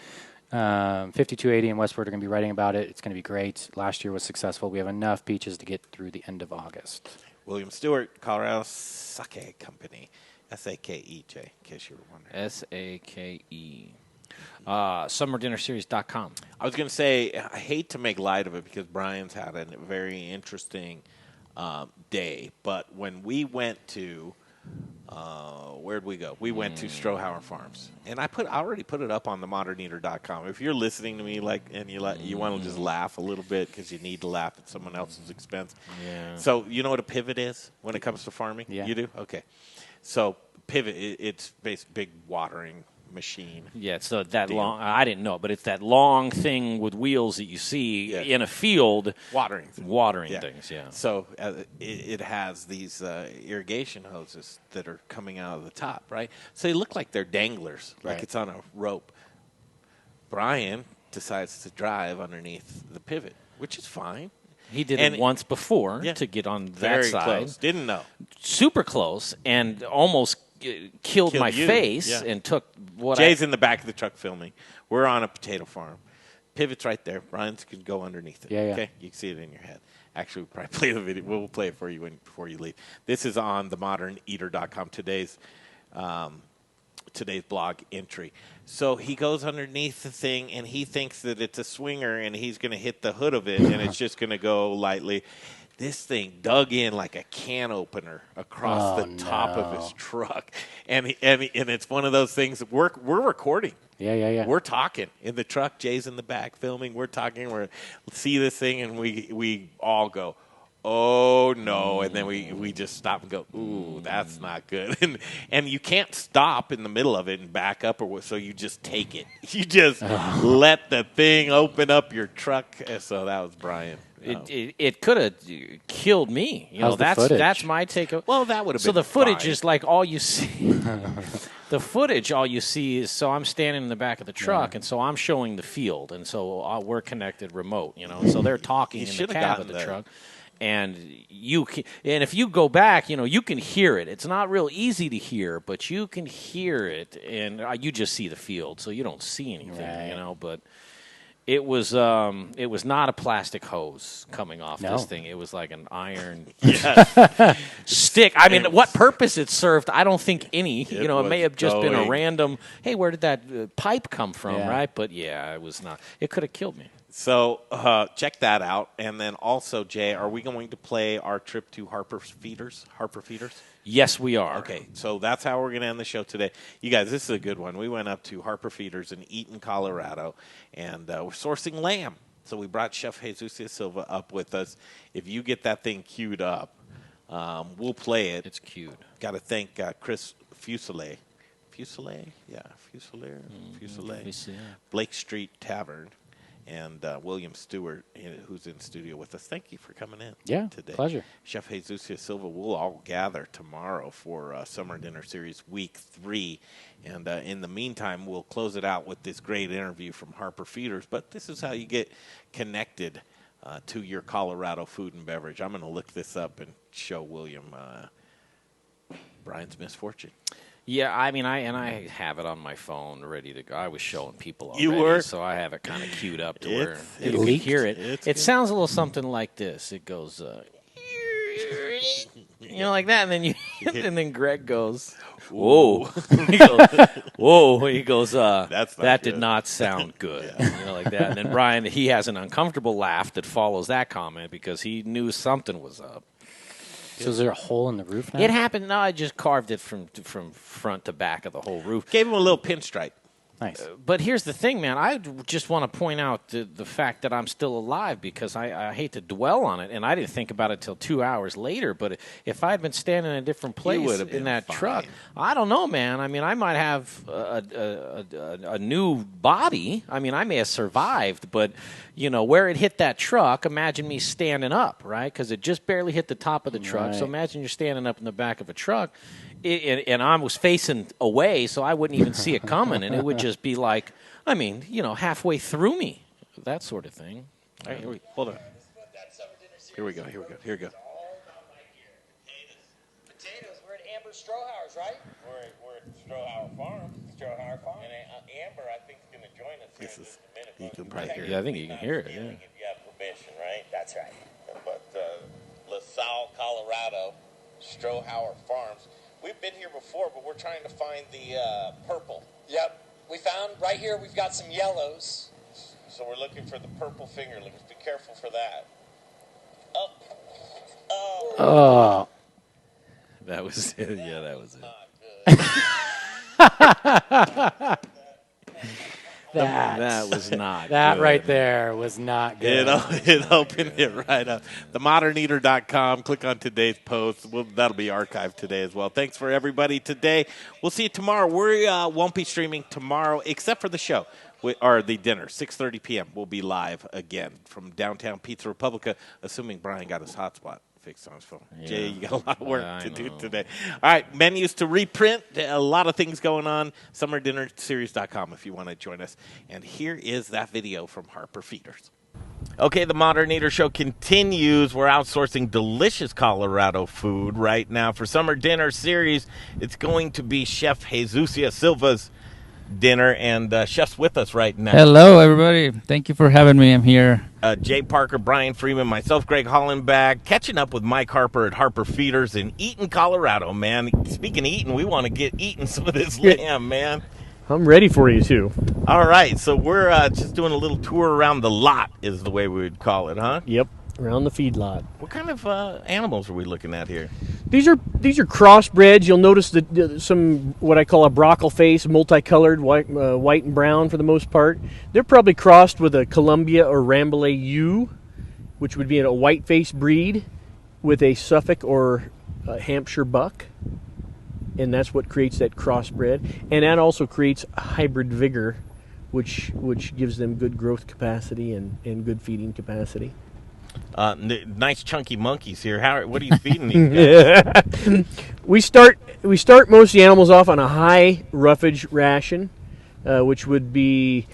5280 and Westward are going to be writing about it. It's going to be great. Last year was successful. We have enough peaches to get through the end of August. William Stuart, Colorado Sake Company. S-A-K-E-J, in case you were wondering. S-A-K-E. SummerDinnerSeries.com. I was going to say, I hate to make light of it because Brian's had a very interesting day. But when we went to, where'd we go? We went to Strohauer Farms. And I already put it up on the moderneater.com. If you're listening to me and you want to just laugh a little bit because you need to laugh at someone else's expense. Yeah. So you know what a pivot is when it comes to farming? Yeah. You do? Okay. So pivot, it's big watering machine. Yeah, it's that long. I didn't know, but it's that long thing with wheels that you see in a field. Watering things, yeah. So it has these irrigation hoses that are coming out of the top, right? So they look like they're danglers, like it's on a rope. Brian decides to drive underneath the pivot, which is fine. He did it once before to get on that very side. Close. Didn't know. Super close, and almost killed my face and took what Jay's in the back of the truck filming. We're on a potato farm. Pivot's right there. Brian's can go underneath it. Yeah. Okay? You can see it in your head. Actually, we'll probably play the video. We'll play it for you before you leave. This is on themoderneater.com, today's blog entry. So he goes underneath the thing, and he thinks that it's a swinger, and he's going to hit the hood of it, and it's just going to go lightly. This thing dug in like a can opener across the top of his truck, and it's one of those things. We're recording. Yeah. We're talking in the truck. Jay's in the back filming. We're talking. We see this thing, and we all go, "Oh no!" And then we just stop and go, "Ooh, that's not good." And you can't stop in the middle of it and back up, so you just take it. You just let the thing open up your truck. So that was Brian. It could have killed me. You know, that's my take. Well, that would have been so the footage fine. is like all you see. The footage, all you see is I'm standing in the back of the truck, and so I'm showing the field, and so we're connected remote. You know, so they're talking in the cab of the truck. And if you go back, you can hear it. It's not real easy to hear, but you can hear it, and you just see the field, so you don't see anything, But it was not a plastic hose coming off this thing. It was like an iron stick. I mean, what purpose it served, I don't think any. It may have just been a random. Hey, where did that pipe come from? Right? But it was not. It could have killed me. So check that out. And then also, Jay, are we going to play our trip to Harper Feeders? Yes, we are. Okay, so that's how we're going to end the show today. You guys, this is a good one. We went up to Harper Feeders in Eaton, Colorado, and we're sourcing lamb. So we brought Chef Jesusio Silva up with us. If you get that thing queued up, we'll play it. It's queued. Got to thank Chris Fuselier. Fuselier? Yeah, Fuselier. Blake Street Tavern. And William Stuart, who's in studio with us. Thank you for coming in today. Pleasure. Chef Jesusio Silva, we'll all gather tomorrow for Summer Dinner Series Week 3. And in the meantime, we'll close it out with this great interview from Harper Feeders. But this is how you get connected to your Colorado food and beverage. I'm going to look this up and show William Brian's misfortune. Yeah, I mean, I have it on my phone ready to go. I was showing people already, You were? So I have it kind of queued up to where It you can leaked. hear it. It's It good. sounds a little something like this. It goes, like that, and then and then Greg goes, "Whoa!" He goes, "Whoa!" He goes, "That did not sound good," like that. And then Brian, he has an uncomfortable laugh that follows that comment because he knew something was up. So is there a hole in the roof now? It happened. No, I just carved it from front to back of the whole roof. Gave him a little pinstripe. Nice. But here's the thing, man. I just want to point out the fact that I'm still alive because I hate to dwell on it, and I didn't think about it till 2 hours later. But if I had been standing in a different place in that truck, I don't know, man. I mean, I might have a new body. I mean, I may have survived, but where it hit that truck, imagine me standing up, right? Because it just barely hit the top of the truck. Right. So imagine you're standing up in the back of a truck. And I was facing away, so I wouldn't even see it coming, and it would just be like, halfway through me, that sort of thing. All right, hold on. Here we go. Potatoes. We're at Amber Strohauer's, right? We're at Strohauer Farm. And Amber, I think, is going to join us here in just a minute. You can probably hear it. Yeah, I think you can hear it. If you have permission, right? That's right. But LaSalle, Colorado, Strohauer Farms. We've been here before, but we're trying to find the purple. Yep. We found right here, we've got some yellows. So we're looking for the purple fingerlings. Be careful for that. Oh. That was it. Yeah, that was it. That was not That good. right there was not good. It opened it right up. TheModernEater.com. Click on today's post. That'll be archived today as well. Thanks for everybody today. We'll see you tomorrow. We won't be streaming tomorrow except for the show. Or the dinner, 6:30 p.m. We'll be live again from downtown Pizza Republica, assuming Brian got his hotspot fixed on his phone. Yeah. Jay, you got a lot of work I to do know. today. All right, menus to reprint. A lot of things going on. SummerDinnerSeries.com if you want to join us. And here is that video from Harper Feeders. Okay, the Modern Eater Show continues. We're outsourcing delicious Colorado food right now. For Summer Dinner Series, it's going to be Chef Jesusio Silva's dinner, and Chef's with us right now. Hello, everybody. Thank you for having me. I'm here. Jay Parker, Brian Freeman, myself, Greg Hollenbach, catching up with Mike Harper at Harper Feeders in Eaton, Colorado, man. Speaking of Eaton, we want to get eating some of this lamb, man. I'm ready for you, too. All right, so we're just doing a little tour around the lot is the way we would call it, huh? Yep, around the feed lot. What kind of animals are we looking at here? These are crossbreds. You'll notice that some what I call a brockle face, multicolored, white and brown for the most part. They're probably crossed with a Columbia or Rambouillet ewe, which would be a white face breed, with a Suffolk or Hampshire buck, and that's what creates that crossbred. And that also creates a hybrid vigor, which gives them good growth capacity and good feeding capacity. Nice chunky monkeys here. What are you feeding these guys? We start most of the animals off on a high roughage ration, which would be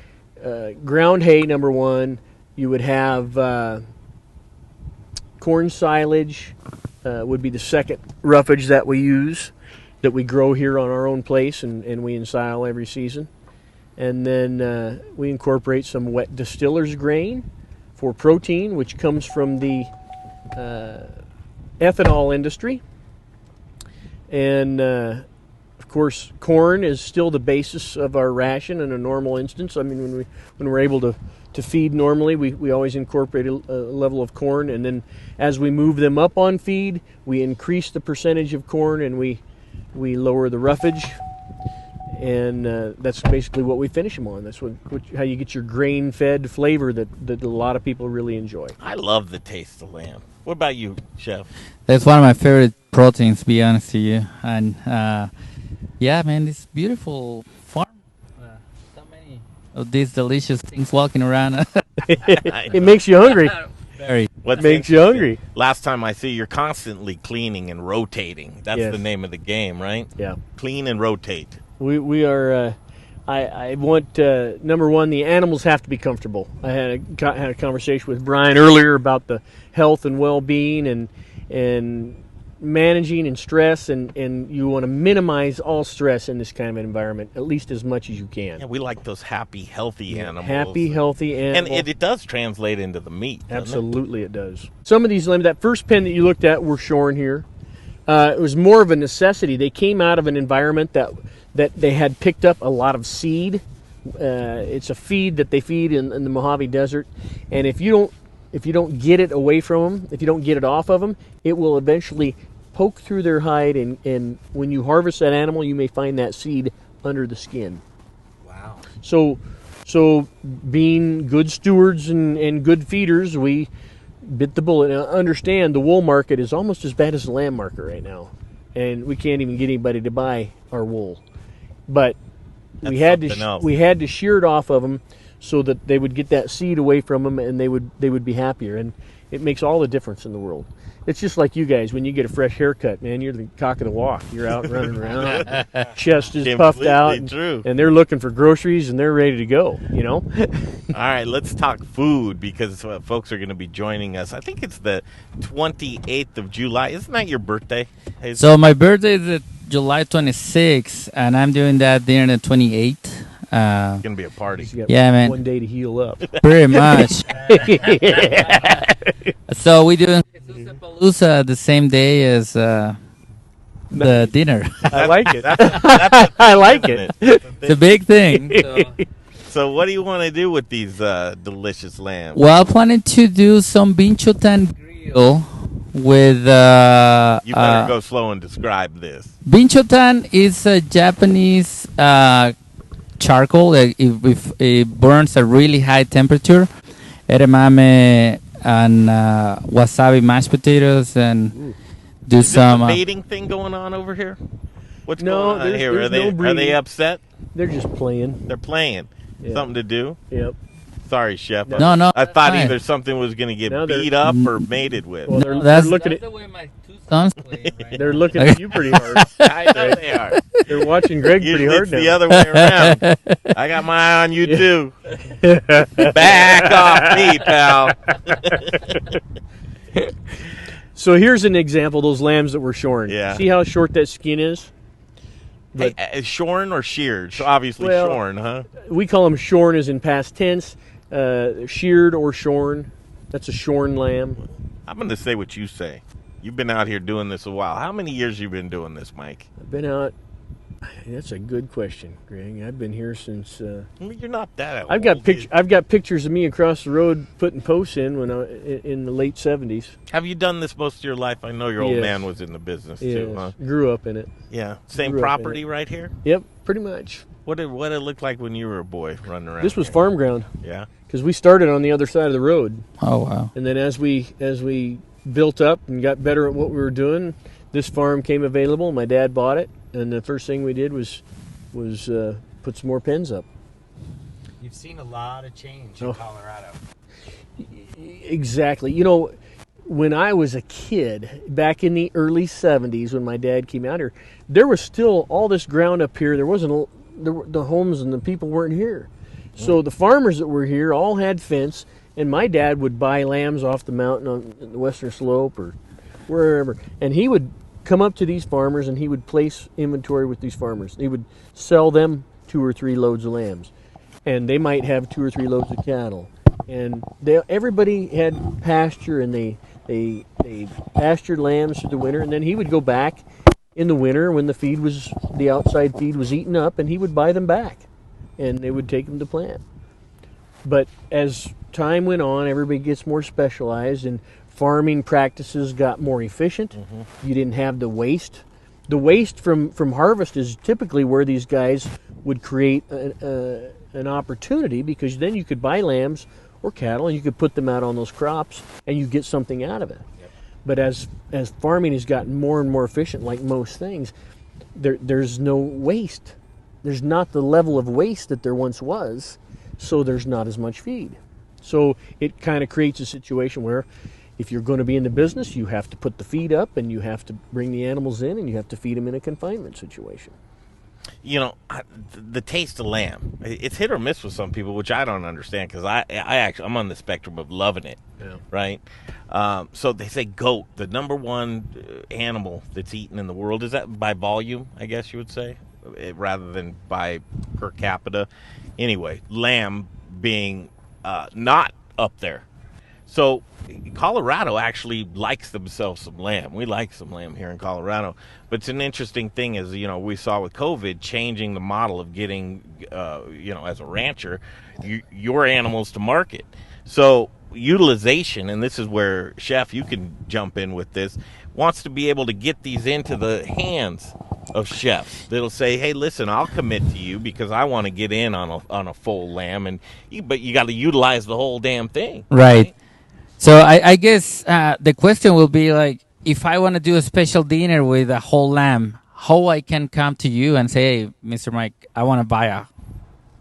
ground hay, number one. You would have corn silage, would be the second roughage that we use, that we grow here on our own place and we ensile every season. And then we incorporate some wet distiller's grain for protein, which comes from the ethanol industry. And, of course, corn is still the basis of our ration in a normal instance. I mean, when we're able to feed normally, we always incorporate a level of corn. And then as we move them up on feed, we increase the percentage of corn and we lower the roughage. And that's basically what we finish them on. That's how you get your grain-fed flavor that a lot of people really enjoy. I love the taste of lamb. What about you, Chef? That's one of my favorite proteins, to be honest to you. And yeah, man, this beautiful farm. So many of these delicious things walking around. It makes you hungry. Very. What makes you hungry? Last time I see, you're constantly cleaning and rotating. That's Yes. the name of the game, right? Yeah. Clean and rotate. We are I want number one, the animals have to be comfortable. I had a conversation with Brian earlier about the health and well-being and managing and stress, and you want to minimize all stress in this kind of environment, at least as much as you can. Yeah, we like those happy, healthy animals. Happy, healthy animals. And it does translate into the meat. Absolutely it does. Some of these lambs, that first pen that you looked at were shorn here. It was more of a necessity. They came out of an environment that they had picked up a lot of seed. It's a feed that they feed in the Mojave Desert, and if you don't get it away from them, if you don't get it off of them, it will eventually poke through their hide, and when you harvest that animal, you may find that seed under the skin. Wow. So being good stewards and good feeders, we bit the bullet. Now, understand, the wool market is almost as bad as the lamb market right now, and we can't even get anybody to buy our wool. But we had to shear it off of them so that they would get that seed away from them, and they would be happier. And it makes all the difference in the world. It's just like you guys, when you get a fresh haircut, man, you're the cock of the walk. You're out running around, chest is puffed out, and they're looking for groceries, and they're ready to go, you know? All right, let's talk food, because folks are going to be joining us. I think it's the 28th of July. Isn't that your birthday? So my birthday is July 26th, and I'm doing that there on the 28th. It's going to be a party. Yeah, man. One day to heal up. Pretty much. So we doing Palooza the same day as the dinner. I like it. I like it. It's a big thing. So what do you want to do with these delicious lambs? Well, I'm planning to do some binchotan grill with... you better go slow and describe this. Binchotan is a Japanese charcoal. It burns at really high temperature. Edamame and wasabi mashed potatoes, and do is some a baiting thing going on over here. What's going on here? Are they upset? They're just playing. They're playing. Yeah. Something to do. Yep. Sorry, Chef. No. I thought fine. either something was going to get beat up or mated with. Well, that's looking at the way my two sons play. Right? They're looking at you pretty hard. I know they are. They're watching Greg pretty hard it's now. the other way around. I got my eye on you too. Back off me, pal. So here's an example of those lambs that were shorn. Yeah. See how short that skin is? Hey, shorn or sheared? So obviously shorn, huh? We call them shorn as in past tense. Sheared or shorn. That's a shorn lamb. I'm going to say what you say. You've been out here doing this a while. How many years you been doing this, Mike? I've been out. That's a good question, Greg. I've been here since. You're not that old. I've got pictures of me across the road putting posts in when in the late '70s. Have you done this most of your life? I know your old man was in the business too, huh? Grew up in it. Yeah, same property right here. Yep, pretty much. What did it look like when you were a boy running around? This was farm ground. Yeah, because we started on the other side of the road. Oh wow! And then as we built up and got better at what we were doing, this farm came available. My dad bought it, and the first thing we did was put some more pens up. You've seen a lot of change in Colorado. Exactly. You know, when I was a kid, back in the early 70s, when my dad came out here, there was still all this ground up here. There wasn't the homes and the people weren't here. So the farmers that were here all had fence, and my dad would buy lambs off the mountain on the western slope or wherever, and he would come up to these farmers and he would place inventory with these farmers. He would sell them 2 or 3 loads of lambs, and they might have 2 or 3 loads of cattle. And everybody had pasture, and they pastured lambs through the winter, and then he would go back in the winter when the outside feed was eaten up, and he would buy them back, and they would take them to plant. But as time went on, everybody gets more specialized, and farming practices got more efficient. You didn't have the waste. The waste from harvest is typically where these guys would create an opportunity, because then you could buy lambs or cattle and you could put them out on those crops and you get something out of it. Yep. But as farming has gotten more and more efficient, like most things, there's no waste. There's not the level of waste that there once was, so there's not as much feed. So it kind of creates a situation where if you're going to be in the business, you have to put the feed up, and you have to bring the animals in, and you have to feed them in a confinement situation. the taste of lamb, it's hit or miss with some people, which I don't understand because I'm on the spectrum of loving it. Yeah. Right. So they say goat, the number one animal that's eaten in the world. Is that by volume, I guess you would say, rather than by per capita? Anyway, lamb being not up there. So Colorado actually likes themselves some lamb. We like some lamb here in Colorado. But it's an interesting thing is, we saw with COVID changing the model of getting, as a rancher, your animals to market. So utilization, and this is where, Chef, you can jump in with this, wants to be able to get these into the hands of chefs that'll say, hey, listen, I'll commit to you because I want to get in on a full lamb, but you got to utilize the whole damn thing. Right. So I guess the question will be like, if I want to do a special dinner with a whole lamb, how I can come to you and say, hey, Mr. Mike, I want to buy a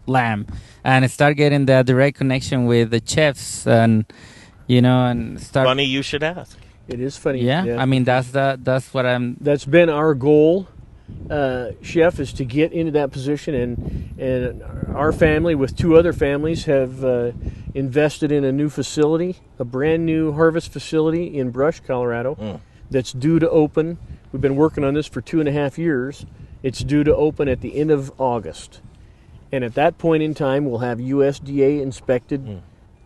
lamb, and start getting the direct connection with the chefs, and and start. Funny you should ask. It is funny. Yeah. I mean that's what I'm. That's been our goal, Chef, is to get into that position, and our family with two other families have invested in a new facility, a brand new harvest facility in Brush, Colorado, that's due to open. We've been working on this for 2.5 years. It's due to open at the end of August. And at that point in time, we'll have USDA inspected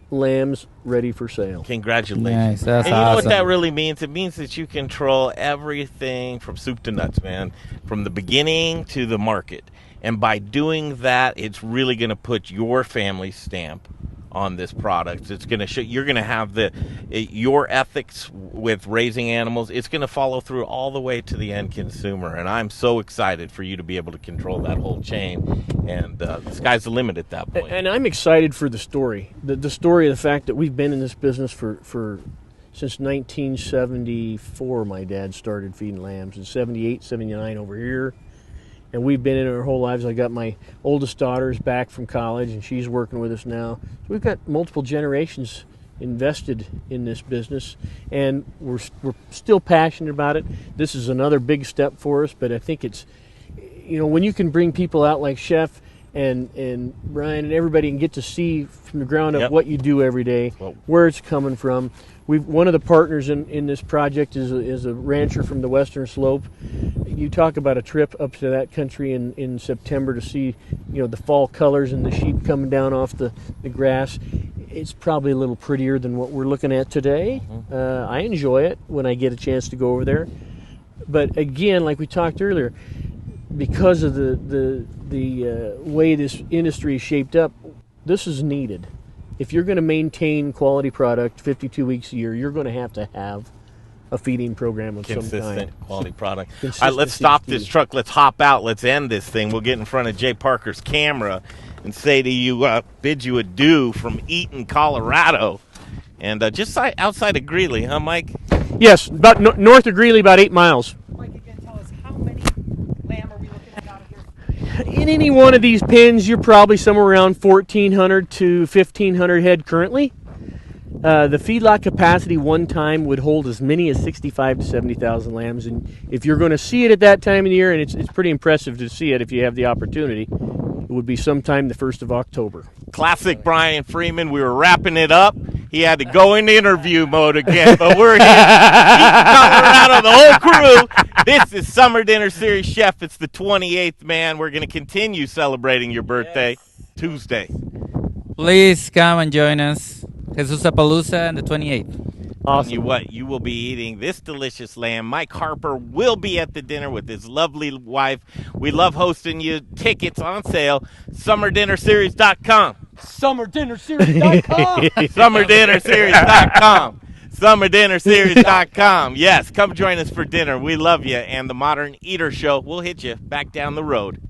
lambs ready for sale. Congratulations. Nice, that's and you awesome. know what that really means? It means that you control everything from soup to nuts, man, from the beginning to the market. And by doing that, it's really going to put your family stamp on this product. It's going to show you're going to have your ethics with raising animals. It's going to follow through all the way to the end consumer, and I'm so excited for you to be able to control that whole chain. And the sky's the limit at that point. And I'm excited for the story, the story of the fact that we've been in this business for since 1974. My dad started feeding lambs in 78, 79 over here. And we've been in it our whole lives. I got my oldest daughter's back from college, and she's working with us now. So we've got multiple generations invested in this business, and we're still passionate about it. This is another big step for us, but I think it's, when you can bring people out like Chef and Brian and everybody and get to see from the ground up what you do every day, where it's coming from. One of the partners in this project is a rancher from the Western Slope. You talk about a trip up to that country in September to see, the fall colors and the sheep coming down off the grass. It's probably a little prettier than what we're looking at today. I enjoy it when I get a chance to go over there. But again, like we talked earlier, because of the way this industry is shaped up, this is needed. If you're going to maintain quality product 52 weeks a year, you're going to have a feeding program of some kind. Consistent quality product. All right, let's stop this truck. Let's hop out. Let's end this thing. We'll get in front of Jay Parker's camera and say to you, bid you adieu from Eaton, Colorado. And just outside of Greeley, huh, Mike? Yes, about north of Greeley, about 8 miles. Mike, you can tell us how many lamb are we looking at out here? In any one of these pens, you're probably somewhere around 1,400 to 1,500 head currently. The feedlot capacity one time would hold as many as 65 to 70,000 lambs. And if you're going to see it at that time of the year, and it's pretty impressive to see it if you have the opportunity, it would be sometime the 1st of October. Classic Brian Freeman. We were wrapping it up. He had to go into interview mode again, but we're here. Colorado, the whole crew. This is Summer Dinner Series, Chef. It's the 28th, man. We're going to continue celebrating your birthday Tuesday. Please come and join us. Jesusapalooza on the 28th. Awesome. You what? You will be eating this delicious lamb. Mike Harper will be at the dinner with his lovely wife. We love hosting you. Tickets on sale. SummerDinnerSeries.com. SummerDinnerSeries.com. SummerDinnerSeries.com. SummerDinnerSeries.com. Yes, come join us for dinner. We love you. And the Modern Eater Show will hit you back down the road.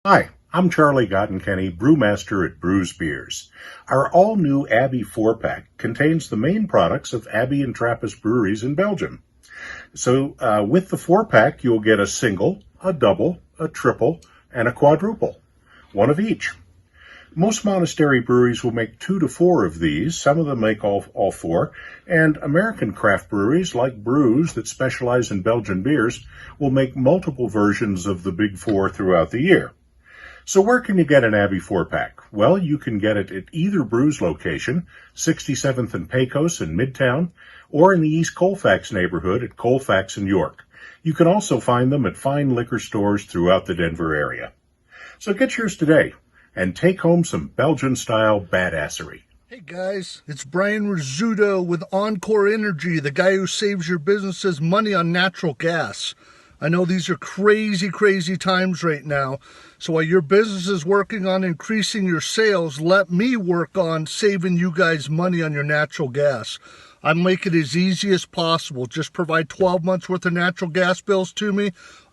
Hi, I'm Charlie Gottenkenny, brewmaster at Bruz Beers. Our all-new Abbey 4-pack contains the main products of Abbey and Trappist breweries in Belgium. So with the 4-pack, you'll get a single, a double, a triple, and a quadruple, one of each. Most monastery breweries will make 2 to 4 of these. Some of them make all 4. And American craft breweries like Bruz that specialize in Belgian beers will make multiple versions of the Big 4 throughout the year. So where can you get an Abbey 4-pack? Well, you can get it at either Bruz location, 67th and Pecos in Midtown, or in the East Colfax neighborhood at Colfax and York. You can also find them at fine liquor stores throughout the Denver area. So get yours today and take home some Belgian-style badassery. Hey guys, it's Brian Rizzuto with Encore Energy, the guy who saves your businesses money on natural gas. I know these are crazy, crazy times right now. So while your business is working on increasing your sales, let me work on saving you guys money on your natural gas. I make it as easy as possible. Just provide 12 months worth of natural gas bills to me.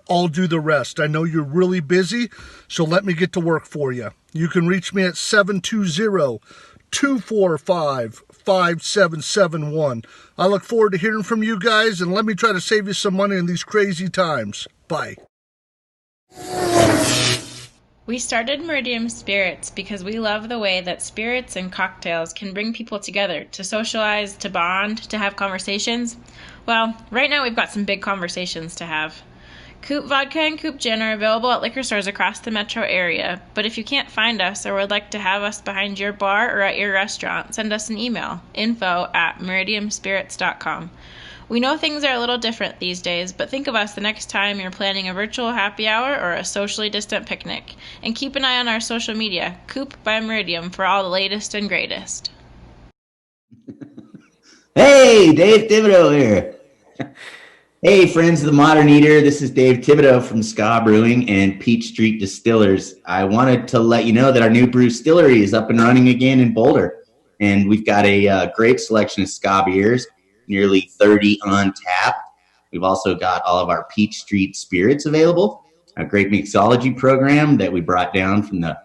I'll do the rest. I know you're really busy, so let me get to work for you. You can reach me at 720-245-5771. I look forward to hearing from you guys, and let me try to save you some money in these crazy times. Bye. We started Meridiem Spirits because we love the way that spirits and cocktails can bring people together to socialize, to bond, to have conversations. Well, right now we've got some big conversations to have. Coop Vodka and Coop Gin are available at liquor stores across the metro area, but if you can't find us or would like to have us behind your bar or at your restaurant, send us an email, info@meridiumspirits.com. We know things are a little different these days, but think of us the next time you're planning a virtual happy hour or a socially distant picnic. And keep an eye on our social media, Coop by Meridiem, for all the latest and greatest. Hey, Dave Thibodeau here. Hey, friends of the Modern Eater, this is Dave Thibodeau from Ska Brewing and Peach Street Distillers. I wanted to let you know that our new brew distillery is up and running again in Boulder, and we've got a great selection of Ska beers, nearly 30 on tap. We've also got all of our Peach Street spirits available, a great mixology program that we brought down from the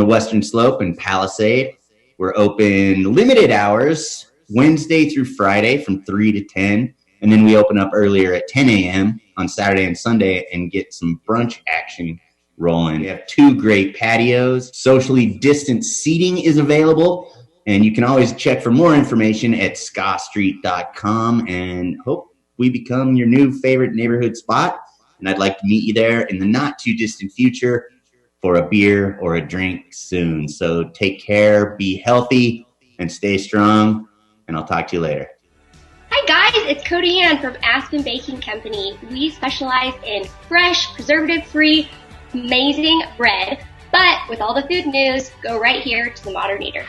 Western Slope and Palisade. We're open limited hours, Wednesday through Friday from 3 to 10. And then we open up earlier at 10 a.m. on Saturday and Sunday and get some brunch action rolling. We have 2 great patios. Socially distant seating is available. And you can always check for more information at skastreet.com and hope we become your new favorite neighborhood spot. And I'd like to meet you there in the not too distant future for a beer or a drink soon. So take care, be healthy, and stay strong. And I'll talk to you later. Hi guys, it's Cody Ann from Aspen Baking Company. We specialize in fresh, preservative-free, amazing bread. But with all the food news, go right here to the Modern Eater.